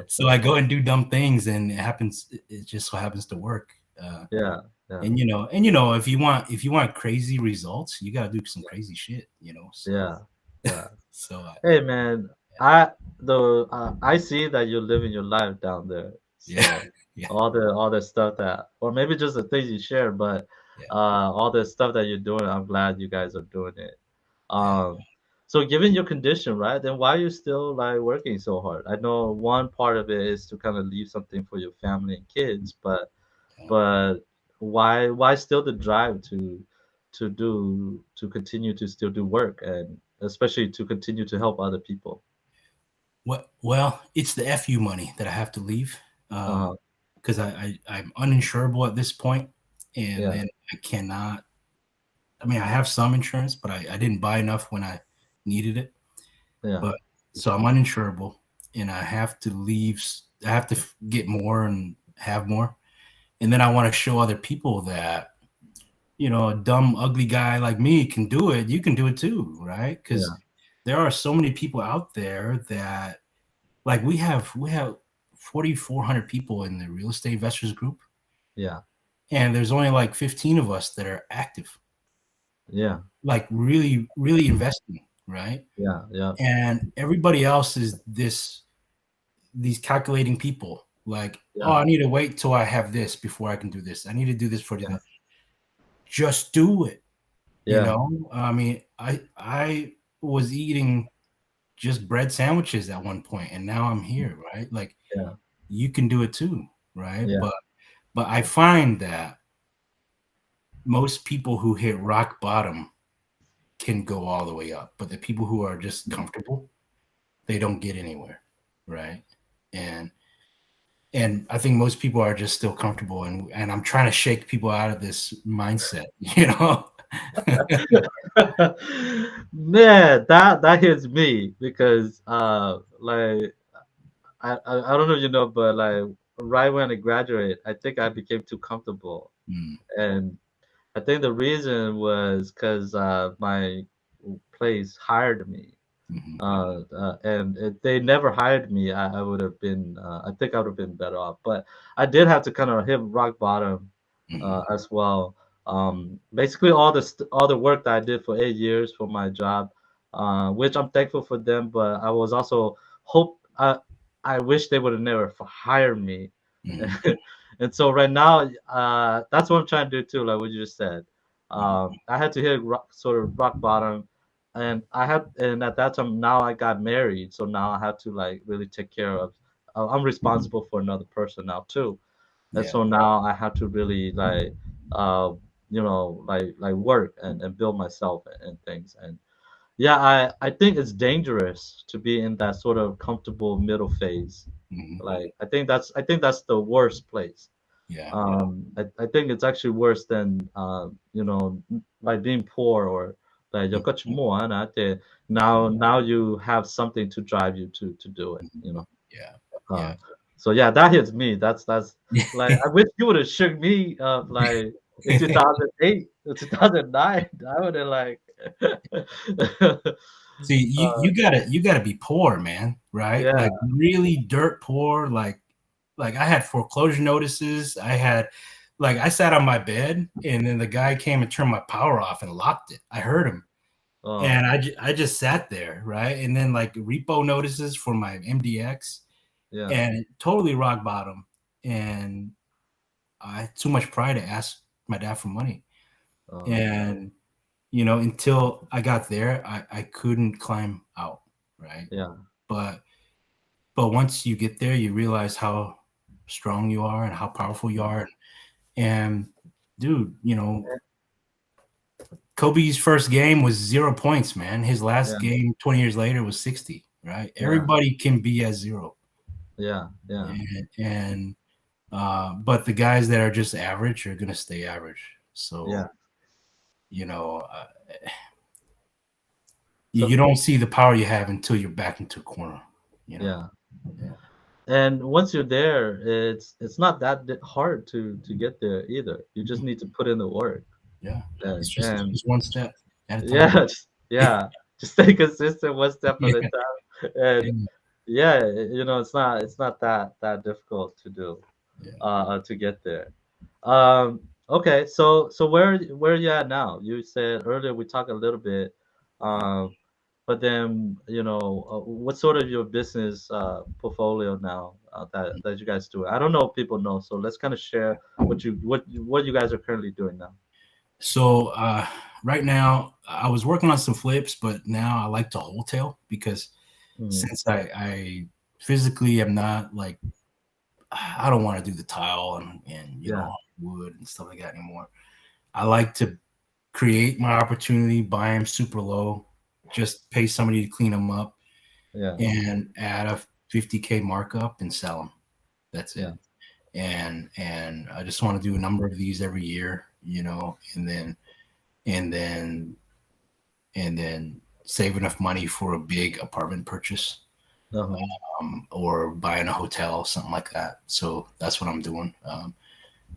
So I go and do dumb things, and it happens. It just so happens to work. yeah, yeah, And if you want crazy results, you got to do some crazy shit. So yeah, yeah. so Hey, man. I I see that you're living your life down there. Yeah, So yeah, all the stuff that, or maybe just the things you share, but yeah, all the stuff that you're doing, I'm glad you guys are doing it. yeah, Um, so given your condition, right, then why are you still like working so hard? I know one part of it is to kind of leave something for your family and kids, yeah. but why still the drive to continue to still do work and especially to continue to help other people? Well, it's the fu money that I have to leave, Uh-huh. because I'm uninsurable at this point, and Yeah, then I cannot. I mean, I have some insurance, but I didn't buy enough when I needed it. yeah, But so I'm uninsurable, and I have to leave. I have to get more and have more, and then I want to show other people that, a dumb, ugly guy like me can do it. You can do it too, right? Because yeah, there are so many people out there that, like, we have 4,400 people in the real estate investors group, yeah, and there's only like 15 of us that are active, yeah, like really, really investing, right? yeah, yeah, And everybody else is these calculating people, like, oh, yeah, I need to wait till I have this before I can do this. I need to do this for yeah, that. Just do it. yeah, I mean, I was eating just bread sandwiches at one point, and now I'm here, right? Like, yeah, you can do it too, right? yeah, But I find that most people who hit rock bottom can go all the way up, but the people who are just comfortable, they don't get anywhere, right? And and I think most people are just still comfortable, and I'm trying to shake people out of this mindset, you know? Man, that hits me because like I don't know if you know, but like right when I graduated, I think I became too comfortable, Mm, and I think the reason was because my place hired me, mhm, and if they never hired me, I would have been, I think I would have been better off. But I did have to kind of hit rock bottom mhm, as well. Basically, all the work that I did for 8 years for my job, which I'm thankful for them, but I was also hope I wish they would have never hired me. mhm, And so right now, that's what I'm trying to do too, like what you just said. mhm, I had to hit sort of rock bottom, and at that time now I got married, so now I have to like really take care of. I'm responsible for another person now too, and yeah, so now I have to really like, uh, like work and build myself and things. And yeah, I think it's dangerous to be in that sort of comfortable middle phase. mhm, Like I think that's the worst place. yeah, I think it's actually worse than like being poor or like mhm, now you have something to drive you to do it, mhm, you know. yeah, Uh, yeah. so yeah, that hits me. That's like I wish you would have shook me up like in 2008 or 2009. I would have like See, you uh, you gotta be poor, man, right? yeah. Like, really dirt poor, like, I had foreclosure notices, I sat on my bed, and then the guy came and turned my power off and locked it. I heard him, Oh and I just sat there, right? And then, like, repo notices for my MDX, yeah. and totally rock bottom, and I had too much pride to ask my dad for money, Oh and, until I got there, I couldn't climb out, right? yeah. But But once you get there, you realize how strong you are and how powerful you are. And dude, Kobe's first game was 0 points, man. His Yeah. last game 20 years later was 60, right? Yeah. Everybody can be at zero. Yeah. Yeah. But the guys that are just average are going to stay average. Yeah. So, you know, uh, you So don't see the power you have until you're back into a corner, you know? yeah. Yeah. And once you're there, it's not that hard to get there either. You just Mhm. need to put in the work. Yeah. It's And just one step at a yeah, time. yeah, just stay consistent one step at a Yeah. time. And yeah, it's not that difficult to do Yeah. to get there. Okay, so where you at now? You said earlier we talked a little bit. Um, but then what's sort of your business portfolio now that you guys do? I don't know if people know, so let's kind of share what you guys are currently doing now. So right now, I was working on some flips, but now I like to wholesale because Mm, since I physically am not like I don't want to do the tile and yeah, wood and stuff like that anymore. I like to create my opportunity, buy them super low, just pay somebody to clean them up, yeah, and add a 50K markup and sell them. That's yeah, it. And I just want to do a number of these every year, and then and then save enough money for a big apartment purchase, uh-huh, or buying a hotel, something like that. So that's what I'm doing.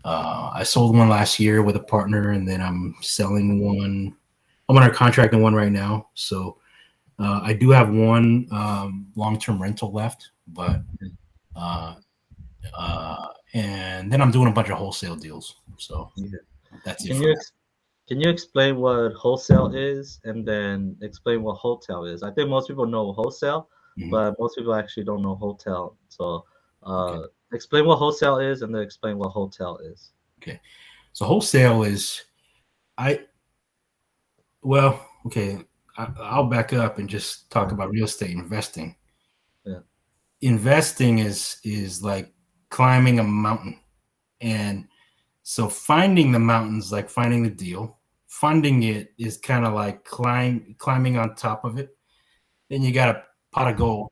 I sold one last year with a partner, and then I'm selling one. I'm under contract on one right now. So I do have one long-term rental left, but uh, and then I'm doing a bunch of wholesale deals. So yeah. that's it Can for you now. can you explain what wholesale is and then explain what hotel is? I think most people know wholesale, Mhm. but most people actually don't know hotel. So, Okay. explain what wholesale is and then explain what hotel is. Okay. So wholesale is I well okay. I'll back up and just talk Yeah, about real estate investing. yeah, Investing is like climbing a mountain, and so finding the mountains like finding the deal. Funding it is kind of like climbing on top of it. Then you got a pot of gold,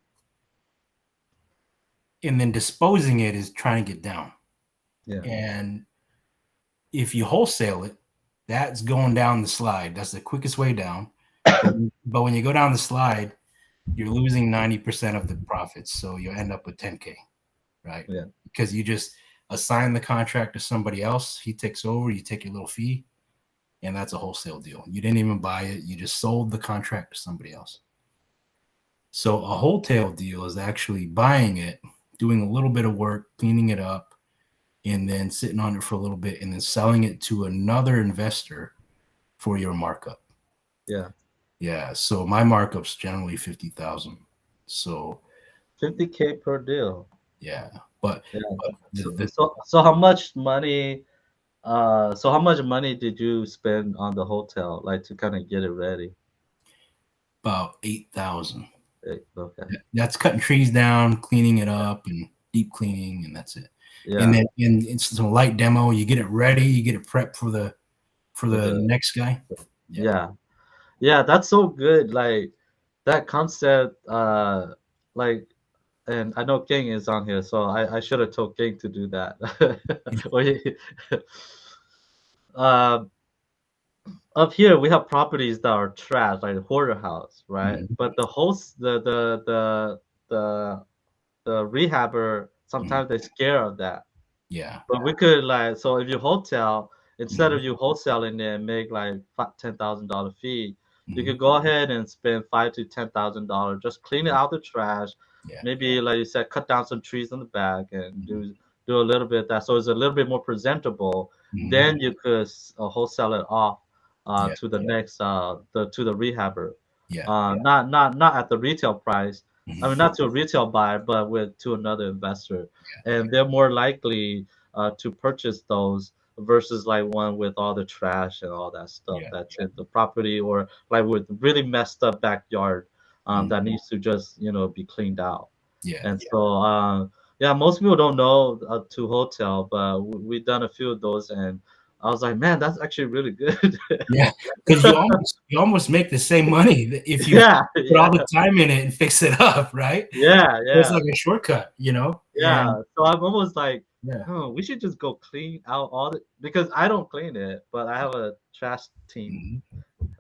and then disposing it is trying to get down. yeah, And if you wholesale it, that's going down the slide. That's the quickest way down. But when you go down the slide, you're losing 90% of the profits. So you end up with 10K, right? yeah, Because you just assign the contract to somebody else. He takes over, you take your little fee, and that's a wholesale deal. You didn't even buy it, you just sold the contract to somebody else. So a wholesale deal is actually buying it, doing a little bit of work, cleaning it up, and then sitting on it for a little bit and then selling it to another investor for your markup. yeah. Yeah. So my markup's generally 50,000. So 50K per deal. yeah. But Yeah. but So, the so, so how much money, so how much money did you spend on the hotel, like to kind of get it ready? about 8,000. Okay. That's cutting trees down, cleaning it up, and deep cleaning, and that's it. And Yeah. then it's some light demo. You get it ready. You get it prepped for For the the, next guy. Yeah. yeah. Yeah, that's so good. Like that concept, like, and I know King is on here, so I should have told King to do that. Or uh, up here we have properties that are trash, like hoarder house, right? Mhm. But the host, the the rehabber, Mhm. sometimes they're scared of that. Yeah. But we could like, so if you hotel, instead Mhm. of you wholesaling there and make like $10,000 fee, you Mhm. could go ahead and spend $5 to $10,000, just clean it Mhm. out the trash. Yeah. Maybe like you said, cut down some trees in the back and Mhm. do a little bit of that, so it's a little bit more presentable. Mhm. Then you could wholesale it off Yeah. to the next to the rehabber, Yeah. not at the retail price. I mean, Mhm. not to a retail buyer, but with to another investor, and they're more likely to purchase those versus like one with all the trash and all that stuff Yeah. that's in the property, or like with really messed up backyard Mhm. that needs to just be cleaned out. Yeah. And so yeah, most people don't know to hotel, but we've done a few of those, and I was like, man, that's actually really good. Yeah. Because you almost make the same money if you Yeah, put yeah, all the time in it and fix it up, right? yeah, It's yeah. like a shortcut. And Yeah, so I'm almost like, yeah. huh, we should just go clean out all the, because I don't clean it, but I have a trash team.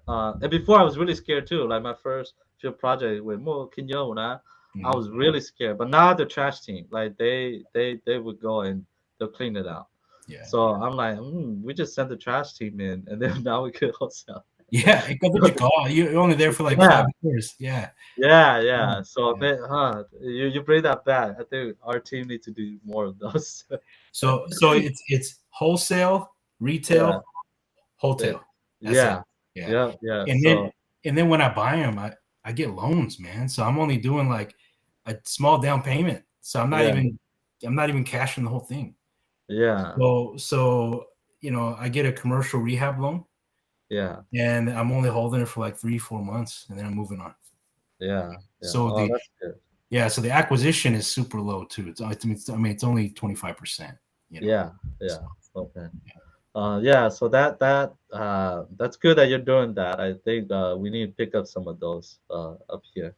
Mhm. And before I was really scared too. Like my first few project with Mo Kinyo, I Mhm. was really scared. But now the trash team, like they would go and they'll clean it out. Yeah. So I'm like, we just sent the trash team in, and then now we could also. Yeah. Ikaw what you call. You're only there for like Yeah, 5 years. Yeah. yeah, Yeah. yeah. So Yeah. man, you bring that back. I think our team needs to do more of those. So it's wholesale, Yeah. retail, hotel. That's it. Yeah, Yeah. yeah, yeah. And then So and then when I buy them, I get loans, man. So I'm only doing like a small down payment. So Yeah. I'm not even cashing the whole thing. Yeah. So I get a commercial rehab loan, Yeah. and I'm only holding it for like 3, 4 months, and then I'm moving on. Yeah. Yeah. So Oh, the that's good. yeah, so the acquisition is super low too. I mean, it's only 25%. Yeah. So Yeah. Okay. Yeah, so that's good that you're doing that. I think we need to pick up some of those up here.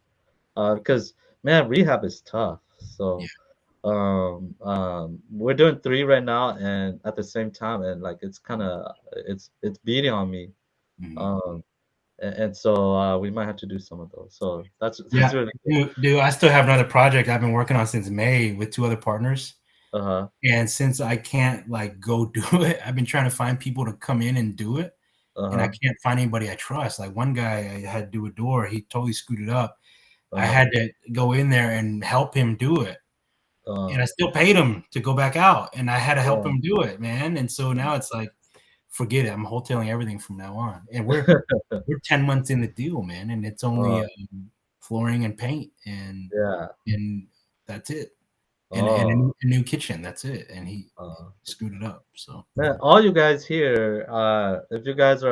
Because man, rehab is tough. yeah. So we're doing three right now, and at the same time, and like it's kind of it's beating on me. Mhm. Um, and so we might have to do some of those. So that's Yeah, that's really good. do I still have another project I've been working on since May with two other partners. Uh-huh. And since I can't like go do it, I've been trying to find people to come in and do it. And I Uh-huh. can't find anybody I trust. Like one guy I had to do a door, he totally screwed it up. I Uh-huh. had to go in there and help him do it. And Uh, I still paid him to go back out, and I had to help yeah. him do it, man. And so now it's like, forget it. I'm wholesaling everything from now on. And we're 10 months in the deal, man, and it's uh, only flooring and paint yeah. and that's it. And Oh. a new kitchen, that's it. And he Uh, screwed it up. So Man, all you guys here, if you guys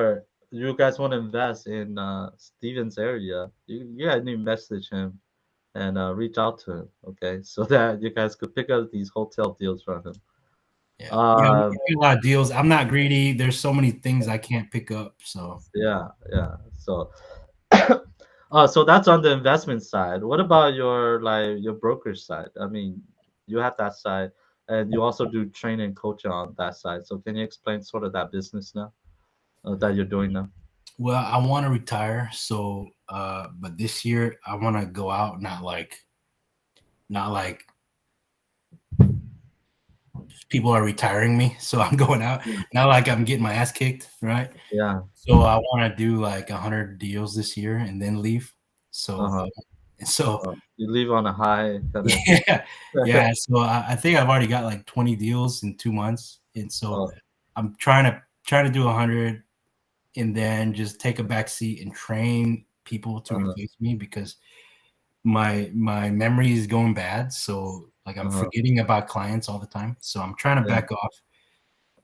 want to invest in Steven's area, you guys need to message him and reach out to him, okay? So that you guys could pick up these hotel deals from him. yeah. Yeah, we Um, get a lot of deals. I'm not greedy. There's so many things I can't pick up. So yeah, yeah. So, so that's on the investment side. What about your your brokerage side? I mean, you have that side, and you also do training and coaching on that side. So can you explain sort of that business now that you're doing now? well, I want to retire. So but this year I want to go out, not like people are retiring me. So I'm going out, not like I'm getting my ass kicked, right? Yeah. So I want to do like 100 deals this year and then leave. So Uh-huh. so You leave on a high kind of. yeah, yeah. So I think I've already got like 20 deals in 2 months, and so Oh, I'm trying to do 100, and then just take a back seat and train people to uh-huh, replace me because my memory is going bad. So like I'm uh-huh, forgetting about clients all the time. So I'm trying to yeah, back off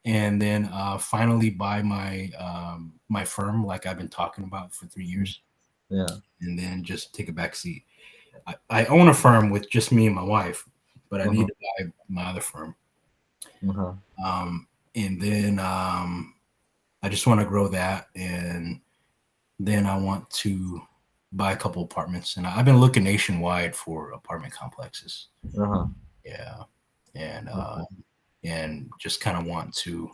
and then finally buy my firm like I've been talking about for 3 years, yeah, and then just take a back seat. I own a firm with just me and my wife, but I need uh-huh, to buy my other firm. uh-huh, And then I just want to grow that. And then I want to buy a couple apartments. And I've been looking nationwide for apartment complexes. uh-huh, Yeah. okay. And just kind of want to,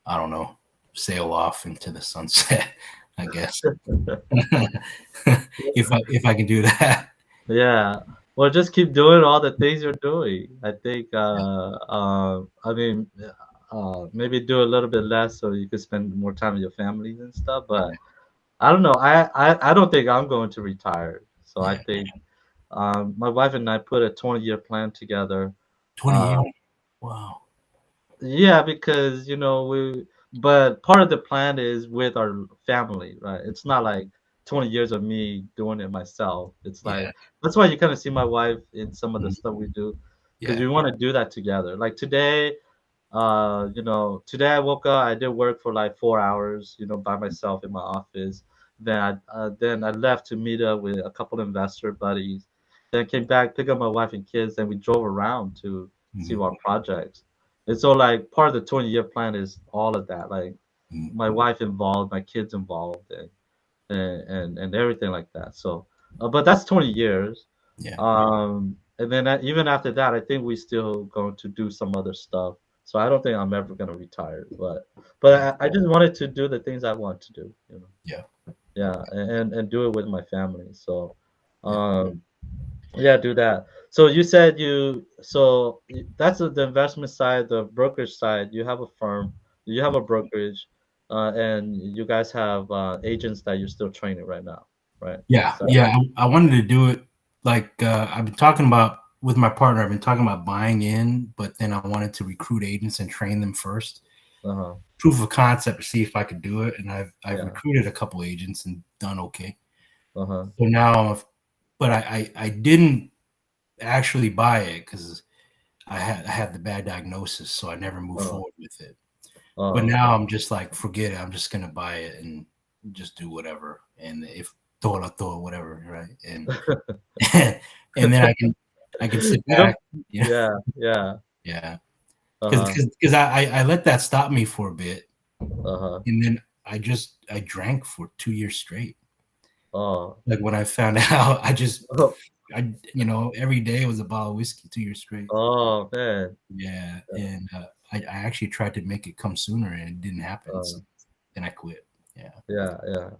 I don't know, sail off into the sunset, I guess. If I can do that. Yeah. Well, just keep doing all the things you're doing. I think, I mean, maybe do a little bit less so you could spend more time with your families and stuff. But I don't know. I don't think I'm going to retire. So I Yeah. think my wife and I put a 20-year plan together. 20 Uh, years. Wow. Yeah, because but part of the plan is with our family, right? It's not like 20 years of me doing it myself. It's like Yeah. that's why you kind of see my wife in some of the Mhm. stuff we do, because Yeah. we want to do that together. Like today, today I woke up, I did work for like 4 hours, by myself in my office. Then I left to meet up with a couple investor buddies. Then came back, pick up my wife and kids, and we drove around to see Mhm. our projects. And so like part of the 20-year plan is all of that. Like Mhm. my wife involved, my kids involved, and everything like that. So, but that's 20 years. Yeah. And then even after that, I think we still going to do some other stuff. So I don't think I'm ever gonna retire, Yeah. but I just wanted to do the things I want to do. Yeah. Yeah, and do it with my family. So, Yeah. um, yeah, do that. So you said that's the investment side, the brokerage side. You have a firm, you have a brokerage, and you guys have agents that you're still training right now, right? Yeah, So, yeah. I wanted to do it like I've been talking about with my partner. I've been talking about buying in, but then I wanted to recruit agents and train them first. uh-huh, Proof of concept to see if I could do it. And I've yeah, recruited a couple agents and done okay. Uh-huh. So now, but I didn't actually buy it because I had the bad diagnosis, so I never moved Oh, forward with it. But oh, now I'm just like, forget it. I'm just gonna buy it and just do whatever. And if todo whatever, right? And and then I can sit you back, don't. you know, Yeah, yeah. yeah, Uh-huh. because I let that stop me for a bit, Uh-huh. and then I drank for 2 years straight. Oh. Like when I found out, Oh, every day was a bottle of whiskey 2 years straight. oh man. Yeah, and I actually tried to make it come sooner, and it didn't happen. So Uh, then I quit. Yeah, yeah, yeah.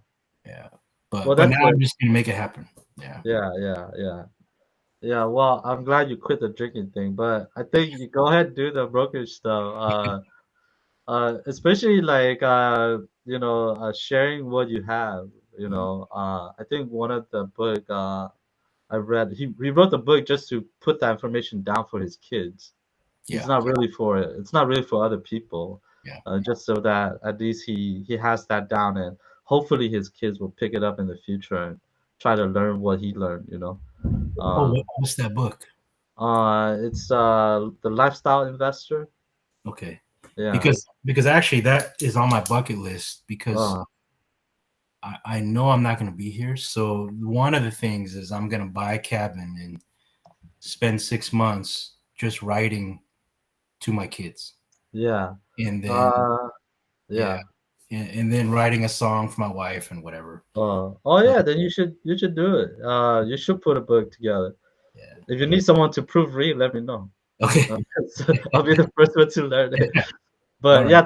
yeah. Well, But that's now good. I'm just gonna make it happen. Yeah, Yeah, yeah, yeah. Yeah, well, I'm glad you quit the drinking thing, but I think you go ahead and do the brokerage stuff. Especially like sharing what you have. mhm. I think one of the book I read, he wrote the book just to put that information down for his kids. Yeah, It's not really for other people. yeah. Just so that at least he has that down, and hopefully his kids will pick it up in the future and try to learn what he learned. Oh, Um, what's that book? it's the lifestyle investor. Okay, Yeah. because actually that is on my bucket list because Uh, I know I'm not gonna be here. So one of the things is I'm gonna buy a cabin and spend 6 months just writing to my kids, yeah. and then Uh, yeah, yeah. and then writing a song for my wife and whatever. Oh Uh, yeah. Then you should do it. You should put a book together. yeah. If you need someone to proofread, let me know. Okay. Uh, I'll be the first one to learn it. All But right. yeah,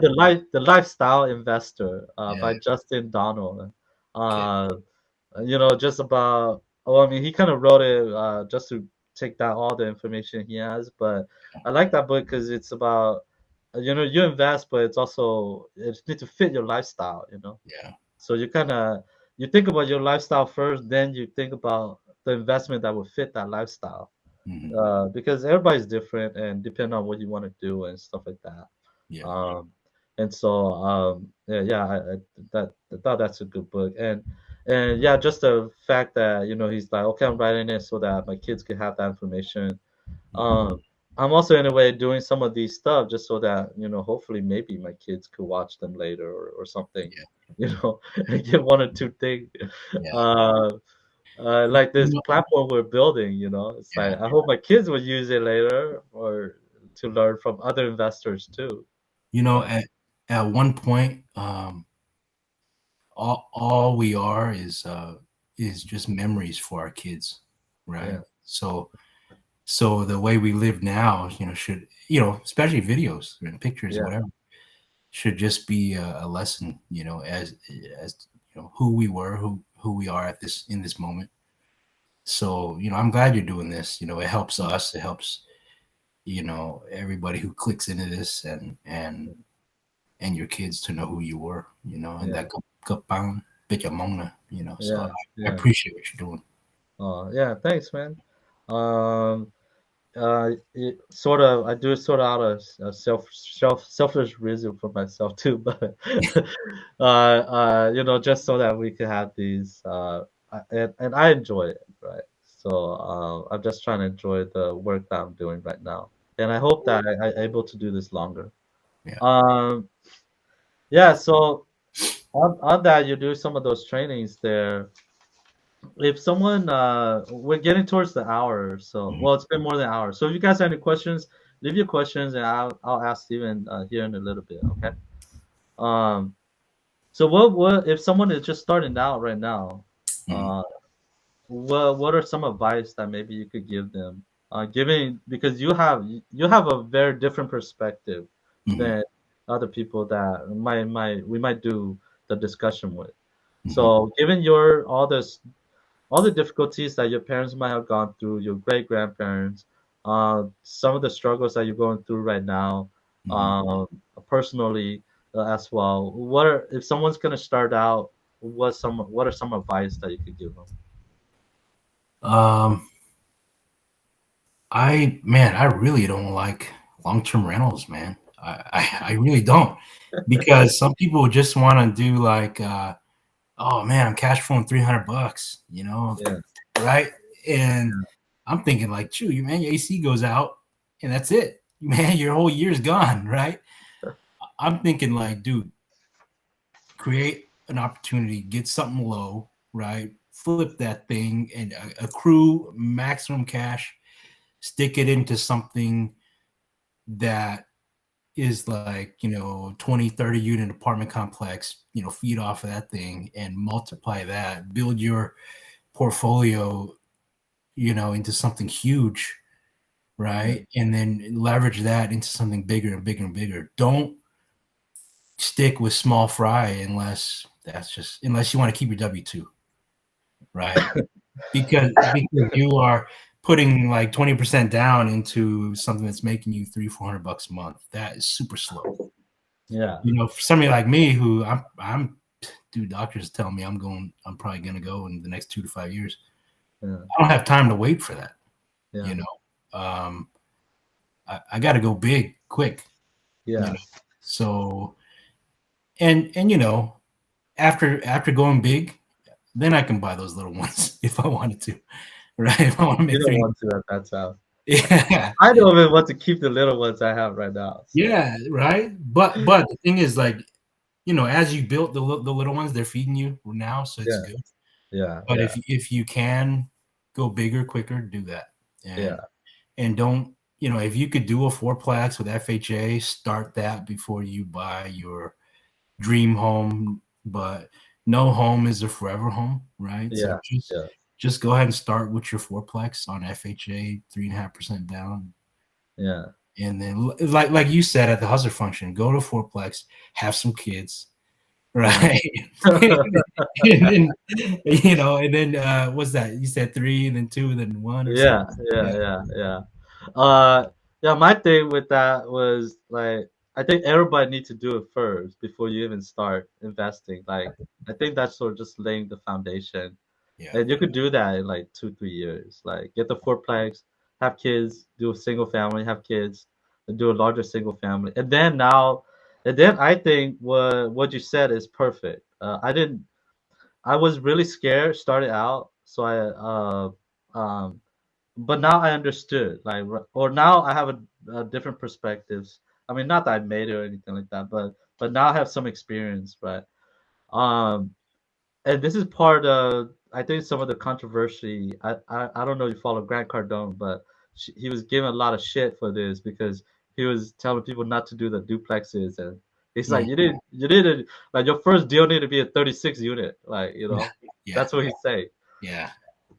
the lifestyle investor Yeah. by Justin Donald. Okay. Uh, just about. Well, I mean, he kind of wrote it just to take down all the information he has. But I like that book because it's about you invest, but it's also it need to fit your lifestyle. Yeah. So you think about your lifestyle first, then you think about the investment that would fit that lifestyle. Hmm. Because everybody's different and depend on what you want to do and stuff like that. Yeah. And so yeah, I thought that's a good book, and yeah, just the fact that he's like, okay, I'm writing it so that my kids can have that information. Hmm. Um, I'm also in a way doing some of these stuff just so that hopefully maybe my kids could watch them later or something, Yeah. and get one or two things. Yeah. Uh, like You this know, platform we're building, it's yeah. like I hope my kids will use it later or to learn from other investors too. You You know, know, at one point, all we are is just memories for our kids, right? yeah, So the way we live now, should especially videos and pictures or yeah, whatever, should just be a lesson, as who we were, who we are at this in this moment. So I'm glad you're doing this. It helps us. It helps everybody who clicks into this and your kids to know who you were. And yeah, that kapang Hmong. So yeah, I yeah. appreciate what you're doing. Yeah, thanks, man. Um, sort of, I do it sort of out of selfish reason for myself too, but just so that we can have these, and I enjoy it, right? So I'm just trying to enjoy the work that I'm doing right now, and I hope that I'm able to do this longer. Yeah. Um, yeah, so on that, you do some of those trainings there. If someone, we're getting towards the hour, so Mhm. well, it's been more than an hour. So if you guys have any questions, leave your questions, and I'll ask Steven here in a little bit. Okay. Um. So what if someone is just starting out right now? Mhm. Uh, what are some advice that maybe you could give them? Giving because you have a very different perspective Mhm. than other people that we might do the discussion with. Mhm. So given your all the difficulties that your parents might have gone through, your great grandparents, some of the struggles that you're going through right now, Mhm. um, personally as well. If someone's gonna start out? What are some advice that you could give them? Um, I really don't like long-term rentals, man. I really don't, because some people just want to do like oh man, I'm cash flowing $300, you know, Yeah, right? And yeah, I'm thinking like, shoot, you man, your AC goes out and that's it, man. Your whole year's gone, right? I'm thinking like, dude, create an opportunity, get something low, right? Flip that thing and accrue maximum cash, stick it into something that is like, 20, 30 unit apartment complex, feed off of that thing and multiply that, build your portfolio, into something huge, yeah, right? And then leverage that into something bigger and bigger and bigger. Don't stick with small fry unless you want to keep your W-2, right? Because you are putting like 20% down into something that's making you 300-400 bucks a month. That is super slow. yeah, For somebody like me who I'm dude, doctors tell me I'm probably gonna go in the next 2 to 5 years. yeah, I don't have time to wait for that, yeah, you know. I got to go big quick, you yeah. know. So and after going big, then I can buy those little ones if I wanted to, right? If I want to You make don't three, want to at that time. yeah, I don't even want to keep the little ones I have right now. So yeah, right. But the thing is, like, as you built the little ones, they're feeding you now, so it's yeah, good. yeah, But yeah, if you can go bigger, quicker, do that. yeah, And don't, if you could do a fourplex with FHA, start that before you buy your dream home. But no home is a forever home, right? So yeah, yeah, just go ahead and start with your fourplex on FHA, 3.5% down. yeah, And then like you said at the hustler function, go to fourplex, have some kids, yeah. right? And then what's that? You said three, and then two, and then one or something. Yeah, yeah, Yeah. yeah, yeah. Uh, yeah, my thing with that was like, I think everybody needs to do it first before you even start investing. Like, I think that's sort of just laying the foundation. Yeah. And you could do that in like 2, 3 years. Like, get the fourplex, have kids, do a single family, have kids, and do a larger single family. And then I think what you said is perfect. I was really scared started out, so but now I understood, like, or now I have a different perspectives. I mean, not that I made it or anything like that, but now I have some experience, right? Um, and this is part of, I think, some of the controversy. I don't know if you follow Grant Cardone, but he was given a lot of shit for this because he was telling people not to do the duplexes, and he's like, Mm. you didn't like your first deal need to be a 36 unit, like, Yeah. that's what he's saying. Yeah.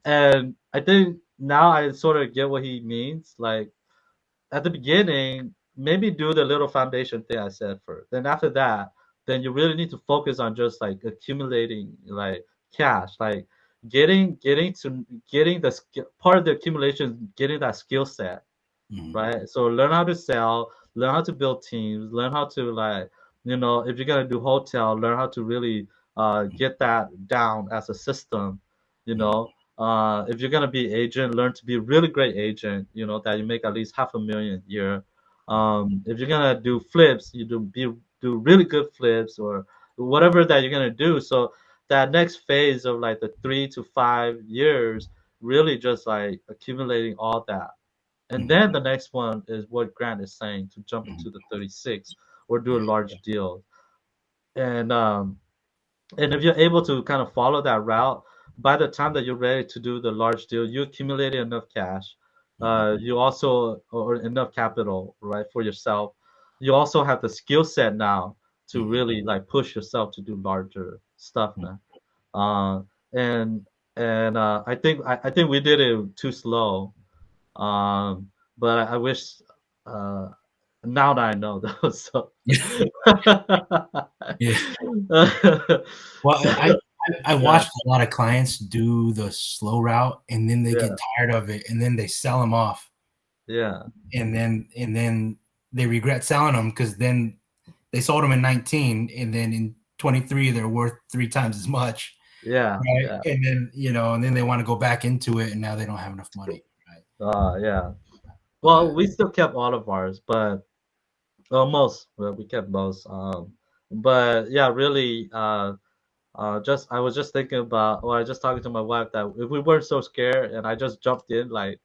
And I think now I sort of get what he means. Like, at the beginning, maybe do the little foundation thing I said first. Then after that, then you really need to focus on just like accumulating like cash, like getting the part of the accumulation, getting that skill set, Mhm. right? So learn how to sell, learn how to build teams, learn how to like, if you're gonna do hotel, learn how to really get that down as a system, you Mhm. know. If you're gonna be agent, learn to be a really great agent, that you make at least 500,000 a year. If you're gonna do flips, do really good flips or whatever that you're gonna do. So that next phase of like the 3 to 5 years, really just like accumulating all that, and Mhm. then the next one is what Grant is saying, to jump Mhm. into the 36 or do a Yeah. large deal. And and if you're able to kind of follow that route, by the time that you're ready to do the large deal, you accumulated enough cash. Mhm. You also, or enough capital, right, for yourself. You also have the skill set now to Mhm. really like push yourself to do larger stuff, man. Uh, and I think we did it too slow. Um, but I wish, uh, now that I know though, so Yeah. Yeah. Well, so I yeah, watched a lot of clients do the slow route, and then they get yeah, tired of it, and then they sell them off, yeah, and then they regret selling them because then they sold them in 19, and then in 23 they're worth three times as much, yeah, right? yeah, And then they want to go back into it, and now they don't have enough money, right? yeah. Well, But we still kept all of ours, but most, well, we kept most. But yeah, really, just I was just thinking about, or I was just talking to my wife that if we weren't so scared and I just jumped in like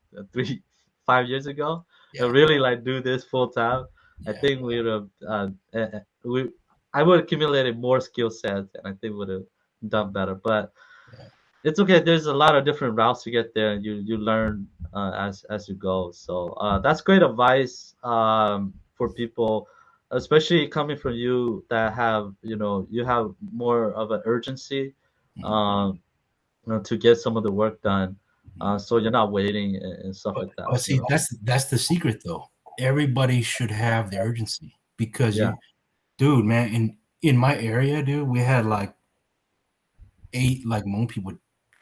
5 years ago and Yeah, really like do this full time, I yeah, think we would have we I would have accumulated more skill sets and I think would have done better. But yeah. it's okay. There's a lot of different routes to get there, and you learn as you go. So that's great advice for people, especially coming from you that have you have more of an urgency, Mhm. um, to get some of the work done. Mhm. So you're not waiting and stuff But like that. but see, that's the secret though. Everybody should have the urgency because Yeah. you, dude, man, in my area, dude, we had like 8 like Hmong people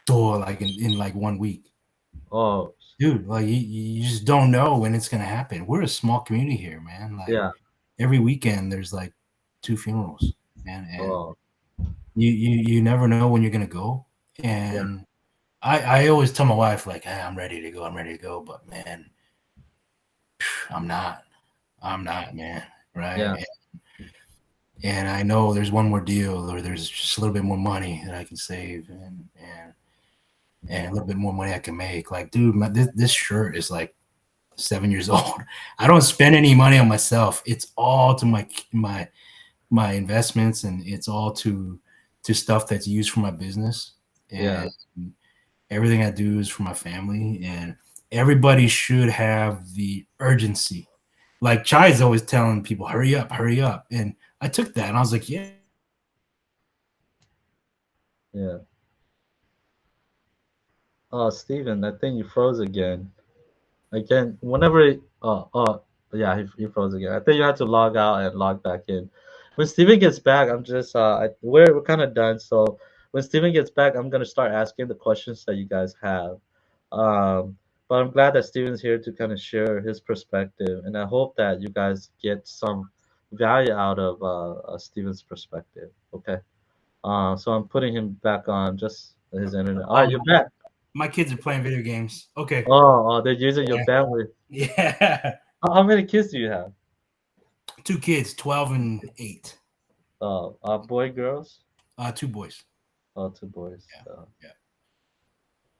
door like in like 1 week. Oh, Dude, like you just don't know when it's gonna happen. We're a small community here, man. Like yeah. every weekend there's like 2 funerals, man, and Oh, you never know when you're gonna go. yeah. And I always tell my wife like, hey, I'm ready to go, I'm ready to go, but man, I'm not. I'm not, man. Yeah. Right. And I know there's one more deal or there's just a little bit more money that I can save and a little bit more money I can make. Like, dude, this shirt is like 7 years old. I don't spend any money on myself. It's all to my investments and it's all to stuff that's used for my business. Yeah. And everything I do is for my family. And everybody should have the urgency. Like Chai is always telling people, hurry up, hurry up. And I took that and I was like, yeah, Yeah. Oh, Steven, I think you froze again. Again, whenever yeah, he froze again. I think you have to log out and log back in. When Steven gets back, I'm just we're kind of done. So when Steven gets back, I'm gonna start asking the questions that you guys have. Um, but I'm glad that Steven's here to kind of share his perspective, and I hope that you guys get some value out of Steven's perspective. Okay. So I'm putting him back on just his internet. All oh, right, you're back. my kids are playing video games. Okay. They're using your Yeah. bandwidth. Yeah. How many kids do you have? 2 kids, 12 and 8. Boy, girls? 2 boys. Oh, two boys. Yeah. Yeah.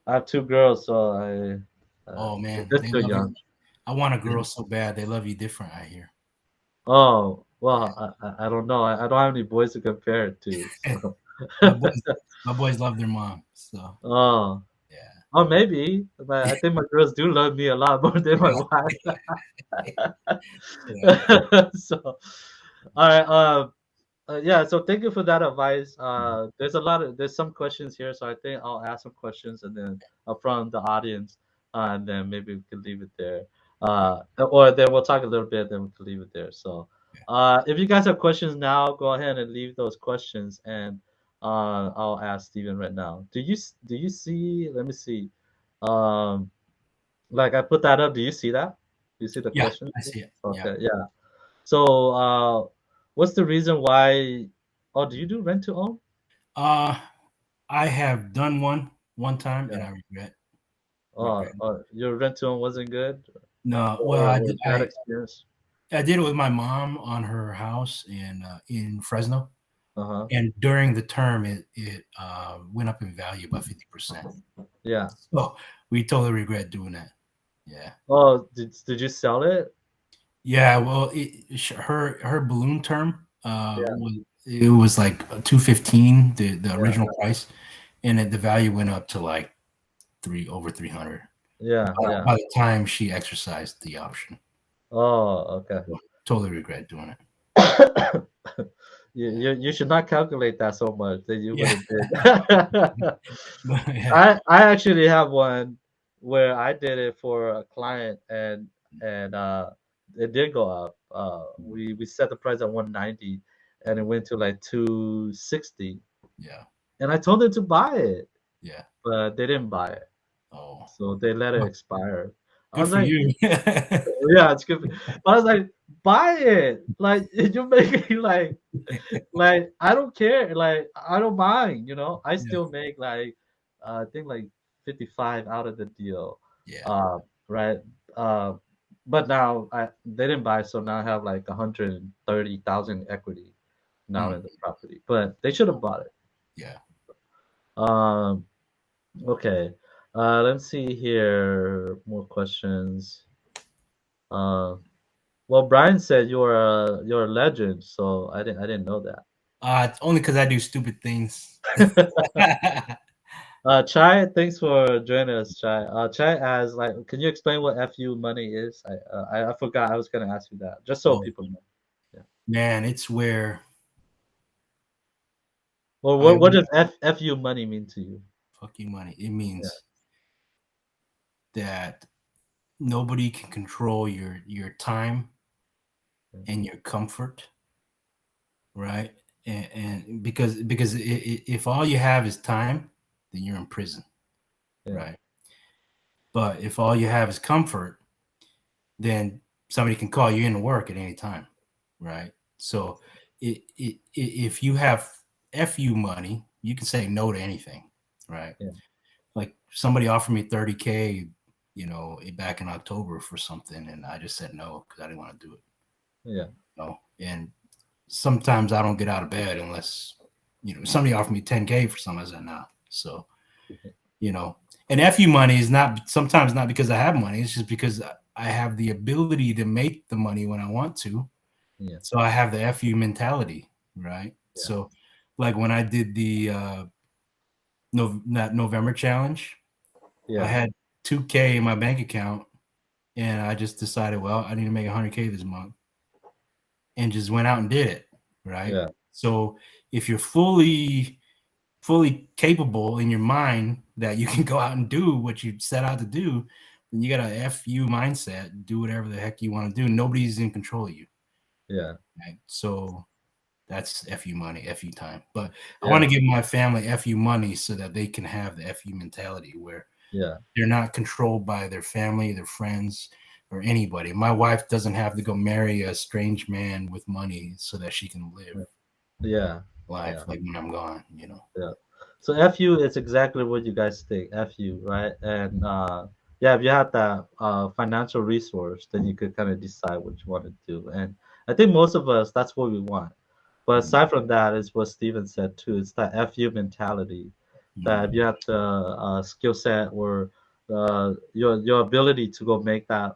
I have two girls, so Oh man, they're they still love you. young. I want a girl so bad. They love you different, I hear. Oh, well, I don't know. I don't have any boys to compare it to. So. my boys, my boys love their mom. So Oh, yeah, oh, maybe. But I think my girls do love me a lot more than my wife. yeah, So, all right. Yeah, so thank you for that advice. There's some questions here, so I think I'll ask some questions and then from the audience, and then maybe we can leave it there. Or then we'll talk a little bit, then we can leave it there. So, if you guys have questions now, go ahead and leave those questions, and I'll ask Steven right now. Do you see? Let me see. Um, like I put that up. Do you see that? Do you see the yeah. question? I see it. Yeah. Okay, yeah. So, what's the reason why? Oh, do you do rent to own? Uh, I have done one time, and Yeah. I regret. Your rent to own wasn't good, No, well, or bad experience? I did it with my mom on her house in Fresno, Uh huh. and during the term, it went up in value by 50%. Yeah. So we totally regret doing that. Yeah. Oh, did you sell it? Yeah, well, her balloon term Yeah. it was like 215 the Yeah. original price, and the value went up to like three over 300 Yeah. Yeah. by the time she exercised the option. Oh, okay. So, totally regret doing it. You should not calculate that so much that you would Yeah, have did. yeah, I actually have one where I did it for a client and it did go up. We set the price at 190 and it went to like 260. yeah, And I told them to buy it, yeah. but they didn't buy it. Oh, So they let it expire. I good was for like, you. yeah, it's good. But I was like, buy it. Like you're making like I don't care. Like I don't mind. I Yeah, still make like I think like 55 out of the deal. yeah. Right. Uh but now they didn't buy, so now I have like 130,000 equity now Mm, in the property. But they should have bought it. Yeah. Um, okay. Let's see here. More questions. Uh, well, Brian said you're a legend, so I didn't know It's only because I do stupid things. that. Chai, thanks for joining us, Chai. Chai asks, like, can you explain what FU money is? I forgot I was gonna ask you that, just so Oh people know. Yeah. man, it's where Well, I what does FU money mean to you? fucking money. It Yeah. means that nobody can control your time Yeah. and your comfort, right? And because if all you have is time, then you're in prison, Yeah. right? But if all you have is comfort, then somebody can call you in to work at any time, right? So if you have fu money, you can say no to anything, right? Yeah. Like somebody offered me 30K, back in October for something, and I just said no because I didn't want to do it. Yeah. And sometimes I don't get out of bed unless somebody offered me 10K for something. I said no. So you know, and fu money is not sometimes not because I have money. It's just because I have the ability to make the money when I want to. Yeah. So I have the fu mentality, right? Yeah. So like when I did the that November challenge, I Yeah. had 2K in my bank account, and I just decided, well, I need to make 100K this month, and just went out and did it, right? Yeah. So if you're fully capable in your mind that you can go out and do what you set out to do, then you got a fu mindset. Do whatever the heck you want to do. Nobody's in control of you, Yeah. right? So that's fu money, fu time. But I want to Yeah. give my family fu money so that they can have the fu mentality where Yeah. they're not controlled by their family, their friends, or anybody. My wife doesn't have to go marry a strange man with money so that she can live Yeah. life Yeah. like when I'm gone. Yeah. So FU is exactly what you guys think, FU, right? And yeah, if you have that financial resource, then you could kind of decide what you want to do. And I think most of us, that's what we want. But Mhm. aside from that, is what Steven said too. It's that FU mentality that if Mhm. you have the skill set or your ability to go make that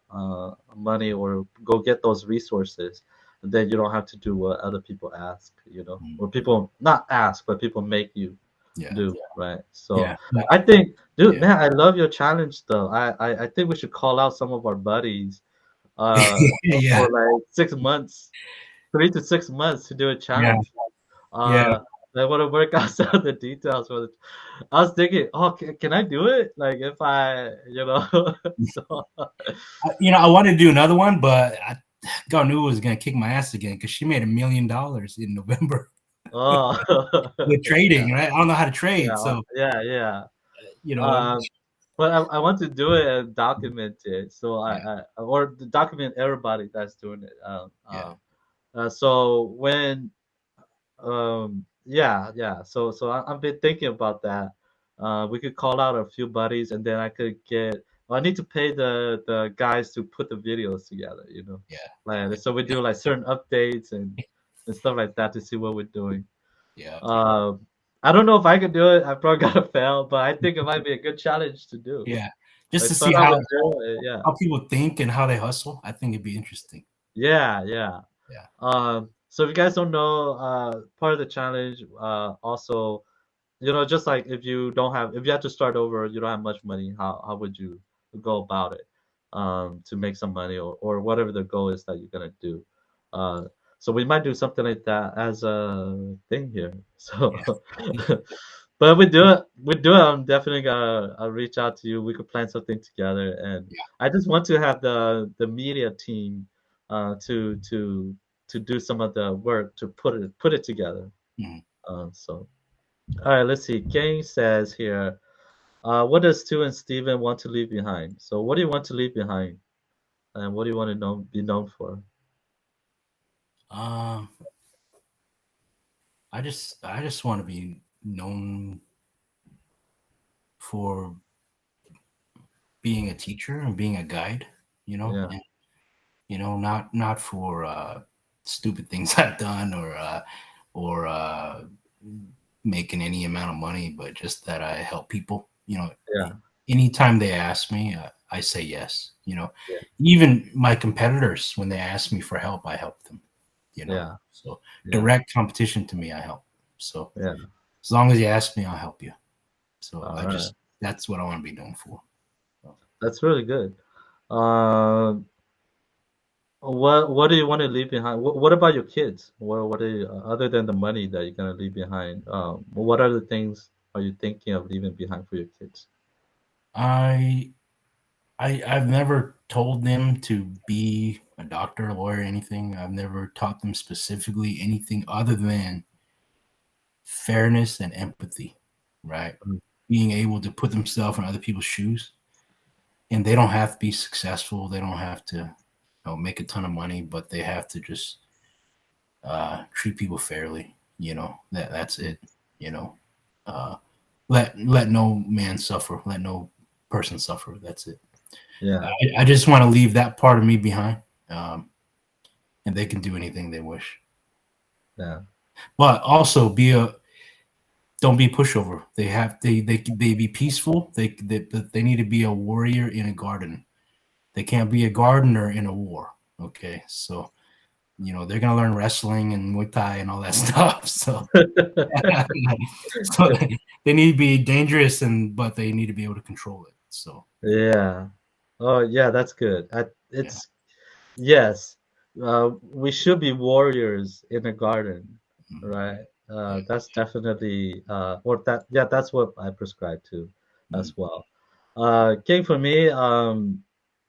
money or go get those resources, then you don't have to do what other people ask, Mhm. or people not ask, but people make you Yeah. do, right? So Yeah. But- I think, dude, yeah. man, I love your challenge though. I think we should call out some of our buddies uh Yeah. for like 6 months, 3 to 6 months to do a Yeah. challenge. Yeah. Uh, I want to work out some of the details for the. I was thinking, oh, can I do it? Like if so. I wanted to do another one, but God knew it was going to kick my ass again because she made $1 million in November Oh, with yeah, trading, right? I don't know how to trade. yeah, So, yeah, yeah. you know, Um, but I want to do it and document it, so yeah, or document everybody that's doing it. yeah, So when yeah, yeah. So I've been thinking about that. We could call out a few buddies, and then I could get. Well, I need to pay the guys to put the videos together. yeah, Like so we do like certain updates and stuff like that to see what we're doing. yeah, Um, I don't know if I could do it. I probably gotta fail, but I think it might be a good challenge to do. yeah. Just Like to start see out how with zero. Yeah, how people think and how they hustle. I think it'd be interesting. yeah, yeah. Yeah, So if you guys don't know, part of the challenge, also, just like if you have to start over, you don't have much money, how would you go about it, to make some money or whatever the goal is that you're gonna do. Uh, so we might do something like that as a thing here. So, but we do it. I'm definitely gonna reach out to you. We could plan something together, and yeah. I just want to have the media team, to do some of the work to put it together. Mhm. So. All right, let's see. Gang says here, what does Stu and Steven want to leave behind? So, what do you want to leave behind, and what do you want to be known for? Um, I just want to be known for being a teacher and being a guide. You know, Yeah, and not for stupid things I've done or making any amount of money, but just that I help people. Yeah. Anytime they ask me, I say yes. Yeah. Even my competitors, when they ask me for help, I help them. Yeah. So Yeah. direct competition to me, I help. So Yeah. as long as you ask me, I'll help you. So All I right. just that's what I want to be known for. So, That's really good. Um, what do you want to leave behind? What about your kids? What are you, other than the money that you're gonna leave behind? What other things are you thinking of leaving behind for your kids? I I've never told them to be a doctor, a lawyer, anything. I've never taught them specifically anything other than fairness and empathy, right? Mm. Being able to put themselves in other people's shoes, and they don't have to be successful. They don't have to, make a ton of money, but they have to just treat people fairly. That's it. You know, uh, let no man suffer. Let no person suffer. That's it. Yeah. I just want to leave that part of me behind, um, and they can do anything they wish. Yeah. But also don't be pushover. They be peaceful. They need to be a warrior in a garden. They can't be a gardener in a war. Okay, so they're gonna learn wrestling and Muay Thai and all that stuff. So, so they need to be dangerous but they need to be able to control it. So Yeah. Oh, yeah, that's good. yeah, It's yes. We should be warriors in a garden, mhm, right? yeah, That's definitely or that yeah, that's what I prescribe to mhm, as well. King for me,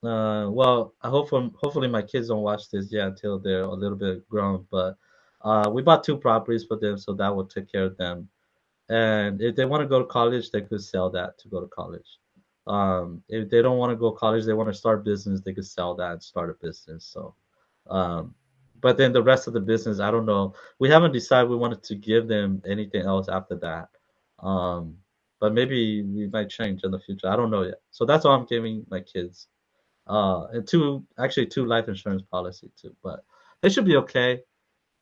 well, hopefully my kids don't watch this yet until they're a little bit grown, but we bought two properties for them, so that will take care of them. And if they want to go to college, they could sell that to go to college. If they don't want to go to college, they want to start business, they could sell that and start a business. So, um, but then the rest of the business, I don't know. We haven't decided we wanted to give them anything else after that. Um, but maybe we might change in the future. I don't know yet. So that's all I'm giving my kids. And two life insurance policy too. But they should be okay.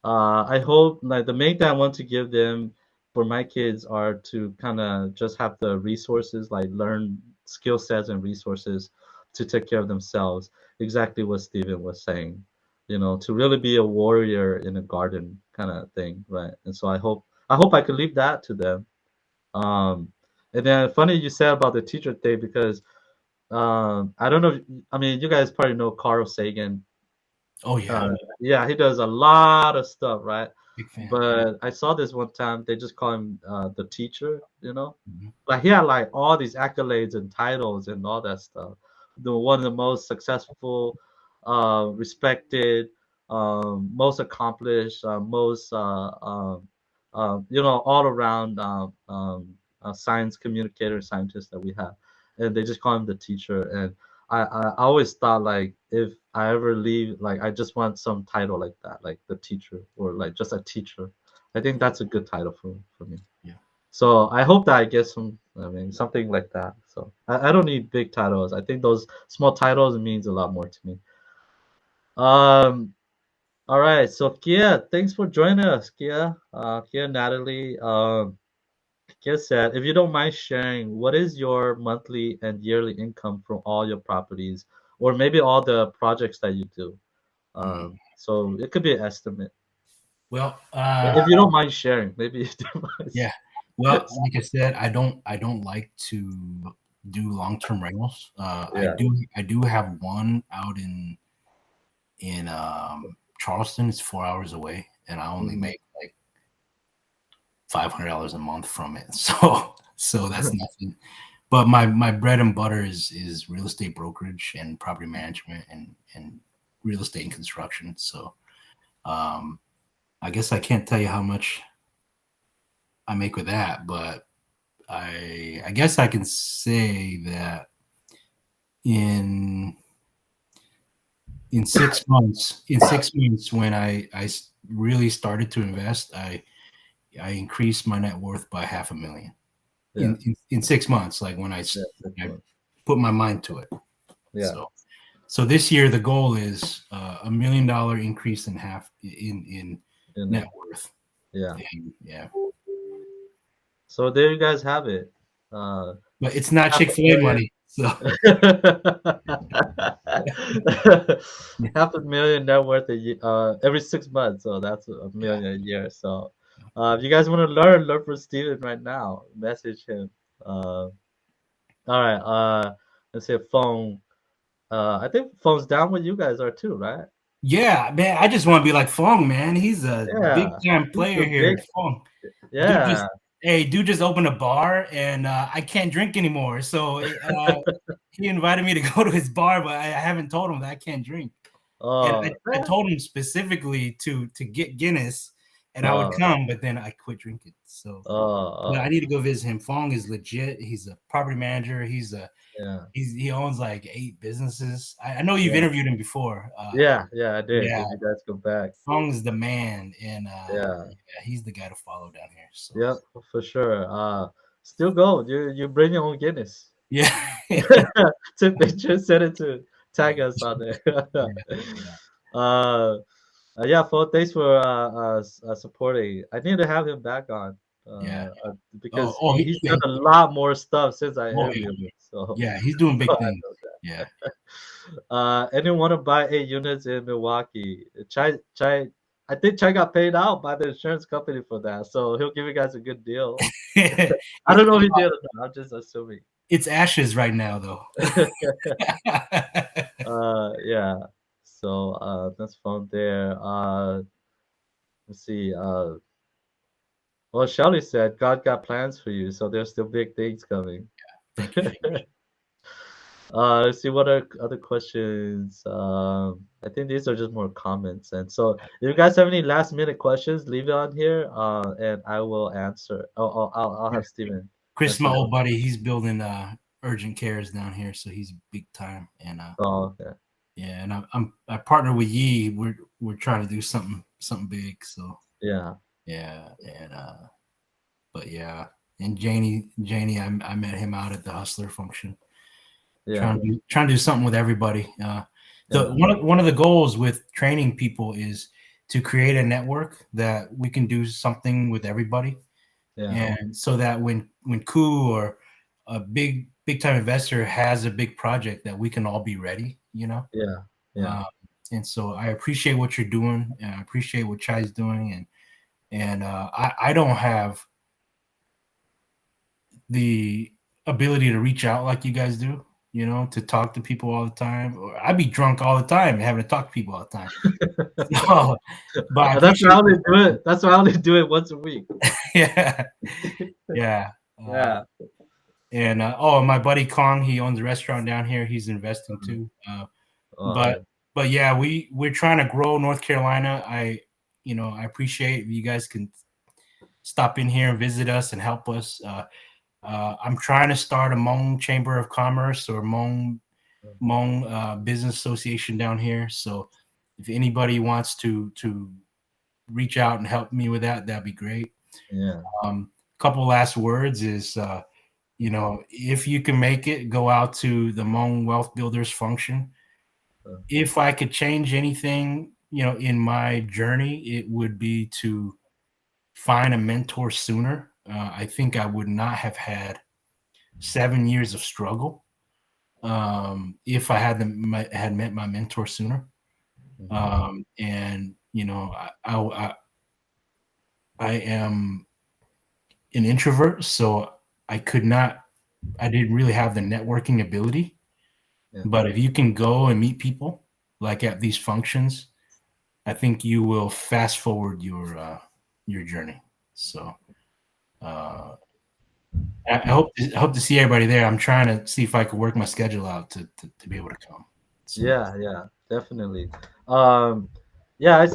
I hope like the main thing I want to give them for my kids are to kind of just have the resources, like learn skill sets and resources to take care of themselves. Exactly what Steven was saying, to really be a warrior in a garden kind of thing, right? And so I hope I could leave that to them. Um, and then funny you said about the teacher thing because I don't know. I mean, you guys probably know Carl Sagan. oh yeah, Yeah, he does a lot of stuff, right? big fan. But I saw this one time, they just call him the teacher. Mhm. Like he had like all these accolades and titles and all that stuff. The one of the most successful, respected, most accomplished, most all around science communicator, scientist that we have, and they just call him the teacher. And I always thought like if I ever leave, like I just want some title like that, like the teacher or like just a teacher. I think that's a good title for me. Yeah, So I hope that I get some, I mean, something like that. So I don't need big titles. I think those small titles means a lot more to me. Um, all right. So Kia, thanks for joining us, Kia. Kia, Natalie. Kia said, if you don't mind sharing, what is your monthly and yearly income from all your properties, or maybe all the projects that you do? mm. So it could be an estimate. Well, If you don't mind sharing, maybe you don't mind. yeah. Well, like I said, I don't like to do long term rentals. Yeah. I do have one out in Charleston. It's 4 hours away, and I only Mhm. make like $500 a month from it. So that's nothing. But my bread and butter is real estate brokerage and property management and real estate and construction. So um, I guess I can't tell you how much I make with that, but I guess I can say that in in 6 months when I really started to invest, I increased my net worth by half a million Yeah. in 6 months, like Yeah. I put my mind to it. Yeah. So this year the goal is $1 million increase in half in You net know. worth. Yeah. And yeah, So there you guys have it. Uh, but it's not half a Chick-fil-A million. money. So Half a million net worth every 6 months. So that's a yeah, million a year. So if you guys want to learn from Steven right now. Message him. Uh, all right. Let's say phone. I think phone's down with you guys are too, right? yeah, man. I just want to be like Fong, man. He's a big Yeah. time He's player the here big. at Fong. Dude Yeah. just hey, dude just opened a bar and I can't drink anymore. So he invited me to go to his bar, but I haven't told him that I can't drink. And I Yeah. told him specifically to get Guinness and I would Uh, come, but then I quit drinking. So but I uh, need to go visit him. Fong is legit. He's a property manager. yeah. He owns like 8 businesses. I know you've Yeah. interviewed him before. Yeah. Yeah. I did. Yeah, If you guys go back. Fong's the man, and Yeah. yeah, he's the guy to follow down here. So Yep. For sure. Still go. You bring your own Guinness. yeah, Took pictures, send it to yeah, tag us on there. yeah, yeah, uh, yeah, Fo, thanks for supporting. I need to have him back on yeah. because he's Yeah, done a lot more stuff since I oh yeah, interviewed him. So, yeah. He's doing so big I things. know Yeah, that. Anyone want to buy 8 units in Milwaukee? Chai, I think Chai got paid out by the insurance company for that, so he'll give you guys a good deal. I it's don't know if he did or not. I'm just assuming. it's ashes right now though. Yeah. So that's fun there. Let's see. Well, Shelly said God got plans for you, so there's still big things coming. Thank you. Let's see what are other questions. I think these are just more comments. And so, if you guys have any last minute questions, leave it on here. And I will answer. I'll Yeah. have Steven Chris, my answer old those. buddy, he's building urgent cares down here, so he's big time. And Oh, okay. yeah, and I partner with Yi. We're trying to do something big. So Yeah. yeah, and but yeah, and Janie, I met him out at the Hustler function, Yeah. trying to do something with everybody. The Yeah. one of the goals with training people is to create a network that we can do something with everybody, Yeah. and so that when Ku or a big time investor has a big project, that we can all be ready. Yeah. Yeah. Um, and so I appreciate what you're doing, and I appreciate what Chai's doing, and I don't have the ability to reach out like you guys do, to talk to people all the time. Or I'd be drunk all the time having to talk to people all the time. So, but I That's appreciate how they do it. That's how they do it once a week. yeah, yeah. Yeah. And my buddy Kong, he owns a restaurant down here. He's investing too. But Uh, but yeah, we're trying to grow North Carolina. I appreciate if you guys can stop in here and visit us and help us. I'm trying to start a Hmong Chamber of Commerce or Hmong Business Association down here. So if anybody wants to reach out and help me with that, that'd be great. yeah. Couple last words is if you can make it, go out to the Hmong Wealth Builders function. Uh, If I could change anything, in my journey, it would be to find a mentor sooner. I think I would not have had 7 years of struggle if I had met my mentor sooner. mhm. And I am an introvert, so I could not. I didn't really have the networking ability. Yeah. But if you can go and meet people like at these functions, I think you will fast forward your journey. So uh, I hope to see everybody there. I'm trying to see if I could work my schedule out to be able to come. So Yeah, yeah, definitely. Um, yeah,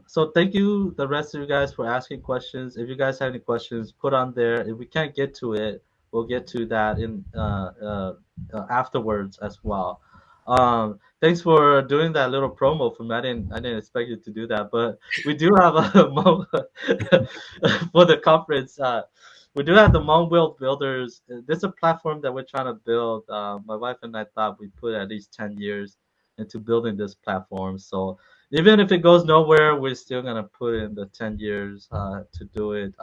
so thank you, the rest of you guys, for asking questions. If you guys have any questions, put on there. If we can't get to it, we'll get to that in afterwards as well. Thanks for doing that little promo for me. I didn't expect you to do that, but we do have a for the conference. We do have the Hmong World Builders. This is a platform that we're trying to build. My wife and I thought we put at least 10 years into building this platform. So even if it goes nowhere, we're still gonna put in the 10 years to do it.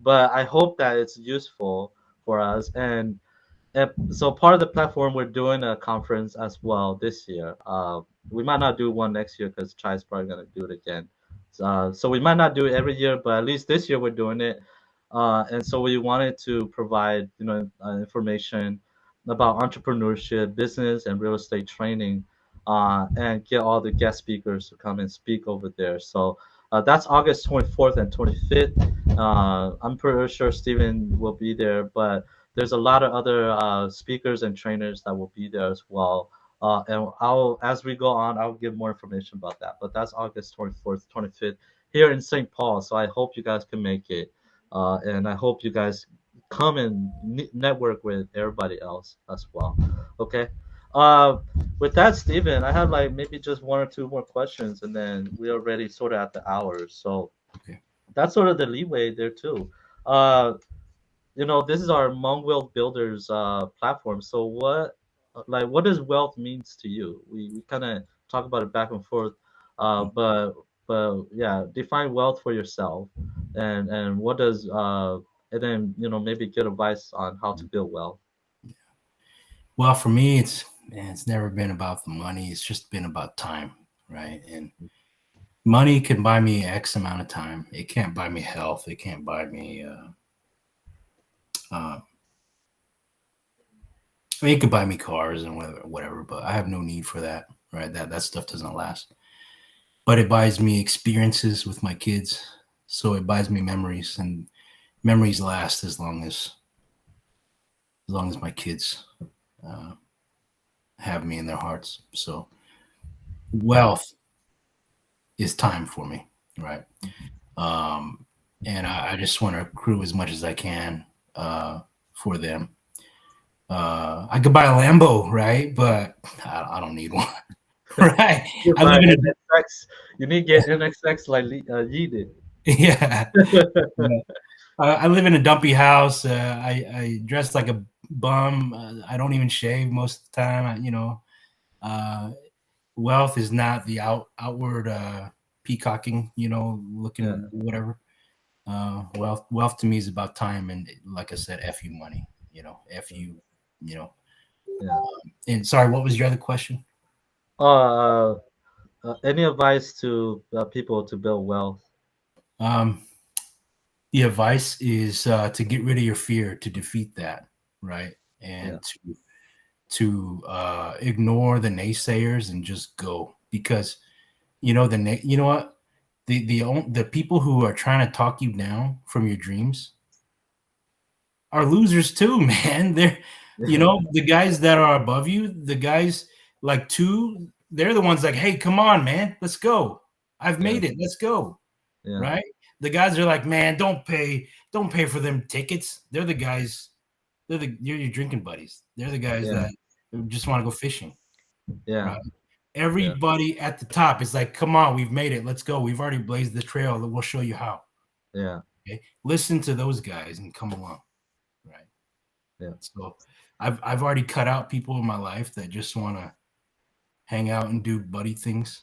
but I hope that it's useful for us. And so part of the platform, we're doing a conference as well this year. We might not do one next year because Chai's probably gonna do it again. So we might not do it every year, but at least this year we're doing it. And so we wanted to provide, information about entrepreneurship, business, and real estate training, and get all the guest speakers to come and speak over there. So that's August 24th and 25th. I'm pretty sure Steven will be there, but there's a lot of other speakers and trainers that will be there as well. And I'll, as we go on, I'll give more information about that. But that's August 24th, 25th here in St. Paul. So I hope you guys can make it. And I hope you guys come and network with everybody else as well. Okay. Uh, with that, Steven, I have like maybe just one or two more questions, and then we're already sort of at the hour. So Okay. that's sort of the leeway there too. This is our Hmong Wealth Builders platform. So what does wealth means to you? We kind of talk about it back and forth, but yeah, define wealth for yourself, and what does and then maybe get advice on how to build wealth. Well, for me, it's never been about the money. It's just been about time, right? And money can buy me X amount of time. It can't buy me health. It can't buy me. Uh, I mean, it could buy me cars and whatever, but I have no need for that, right? That stuff doesn't last. But it buys me experiences with my kids, so it buys me memories, and memories last as long as my kids uh, have me in their hearts. So wealth is time for me, right? Um, and I just want to accrue as much as I can for them. I could buy a Lambo, right? But I don't need one, right? You I buy live in a NXX. You need to get NXX like Yi did. yeah. Yeah. I live in a dumpy house. I dress like a bum. I don't even shave most of the time. Uh, wealth is not the outward peacocking, Yeah, looking whatever. Wealth to me is about time, and like I said, f you money. F you. You know. yeah. And sorry, what was your other question? Uh, any advice to people to build wealth? Um, the advice is to get rid of your fear, to defeat that, right, Yeah, and to ignore the naysayers and just go, because you know what, the people who are trying to talk you down from your dreams are losers too, man. They're, yeah, the guys that are above you, the guys like two, they're the ones like, hey, come on, man, let's go. I've yeah, made it. Let's go. yeah, Right? The guys are like, man, don't pay for them tickets. They're the guys. You're your drinking buddies. They're the guys yeah, that just want to go fishing. yeah, Right? yeah, Everybody at the top is like, come on, we've made it. Let's go. We've already blazed the trail. We'll show you how. yeah, Okay. Listen to those guys and come along. Right. yeah, So I've already cut out people in my life that just want to hang out and do buddy things,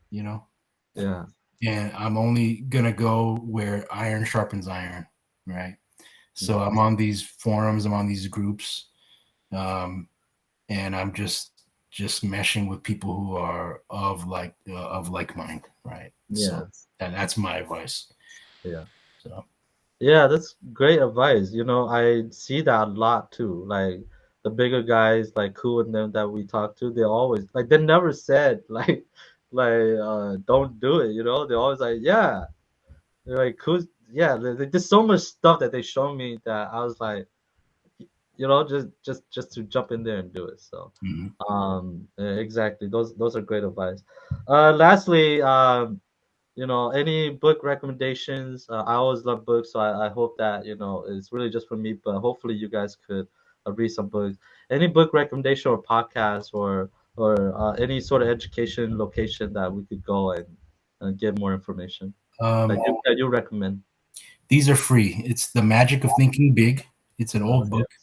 you know. yeah, And I'm only gonna go where iron sharpens iron, right? So I'm on these forums, I'm on these groups, um, and I'm just meshing with people who are of like mind, right? yeah, So that's my advice. yeah. So Yeah, that's great advice. I see that a lot too. Like the bigger guys, like Ku and them that we talk to, they always like they never said don't do it. They're always like yeah. They're like Ku's yeah. There's so much stuff that they show me that I was like just to jump in there and do it. So mhm. exactly those are great advice. Lastly, any book recommendations? I always love books, so I hope that it's really just for me, but hopefully you guys could read some books. Any book recommendation or podcast or any sort of education location that we could go and get more information that um, you recommend? these are free. It's The Magic of Thinking Big. It's an old book, Yes.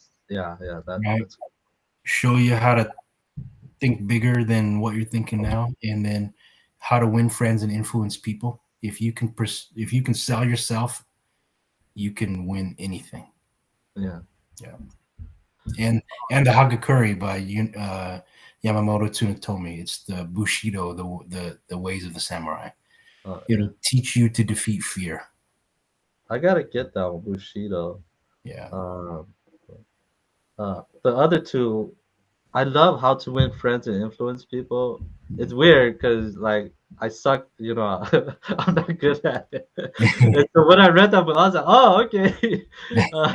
Yeah, right? that's Show you how to think bigger than what you're thinking now, and then how to win friends and influence people. If you can sell yourself you can win anything. Yeah. Yeah. And the Hagakure by Yamamoto Tsunotomi. It's the Bushido, the ways of the samurai. Oh yeah. It'll teach you to defeat fear. I gotta get that one, Bushido. Yeah. Um, the other two, I love How to Win Friends and Influence People. It's weird because like I suck, I'm not good at it. And so when I read that book, I was like, oh, okay. Uh,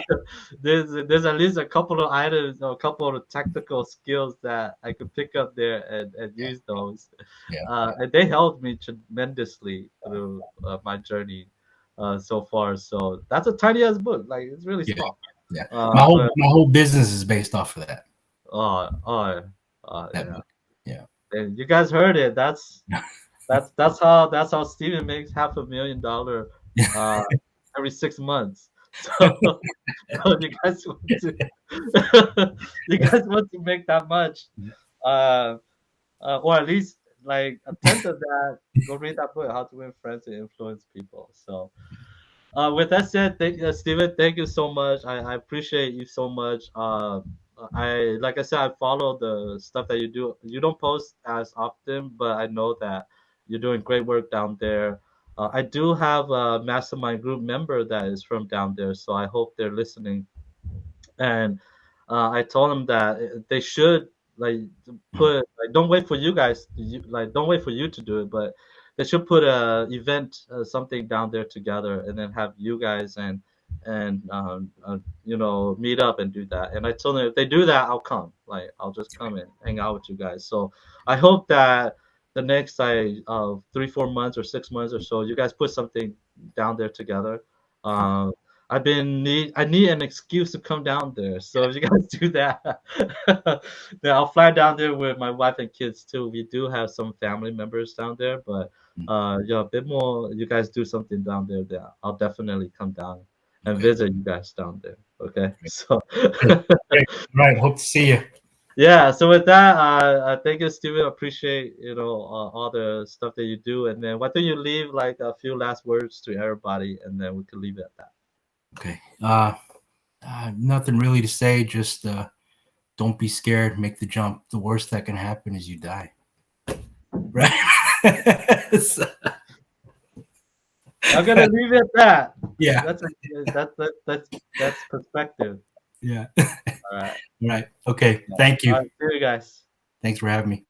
there's at least a couple of items or a couple of technical skills that I could pick up there and Yeah. use those. Yeah. And they helped me tremendously through my journey so far. So that's a tiny ass book. Like it's really Yeah. small. Yeah. But My whole business is based off of oh, oh, that yeah. book. Yeah. And you guys heard it. That's how Steven makes $500,000 uh every 6 months. So, so you guys want to you guys want to make that much, uh, or at least like a tenth of that. Go read that book, How to Win Friends and Influence People. So with that said, Steven, thank you so much. I appreciate you so much. Like I said, I follow the stuff that you do. You don't post as often, but I know that you're doing great work down there. I do have a mastermind group member that is from down there, so I hope they're listening. And I told them that they should like put like don't wait for you guys like don't wait for you to do it, but they should put a event something down there together, and then have you guys and meet up and do that. And I told them if they do that, I'll come. Like I'll just come and hang out with you guys. So I hope that the next 3-4 months or 6 months or so, you guys put something down there together. Um, I need an excuse to come down there. So if you guys do that, then I'll fly down there with my wife and kids too. We do have some family members down there, but yeah, a bit more. You guys do something down there, then I'll definitely come down and Okay. visit you guys down there. Okay, so Great. Right. Hope to see you. yeah. So with that, thank you, Steven. Appreciate all the stuff that you do, and then why don't you leave like a few last words to everybody, and then we can leave it at that. Okay. Nothing really to say. Just don't be scared. Make the jump. The worst that can happen is you die. Right. So, I'm gonna leave it at that. yeah. That's a, that's perspective. Yeah. All right. Right. Okay. Thank All you. right. See you guys. Thanks for having me.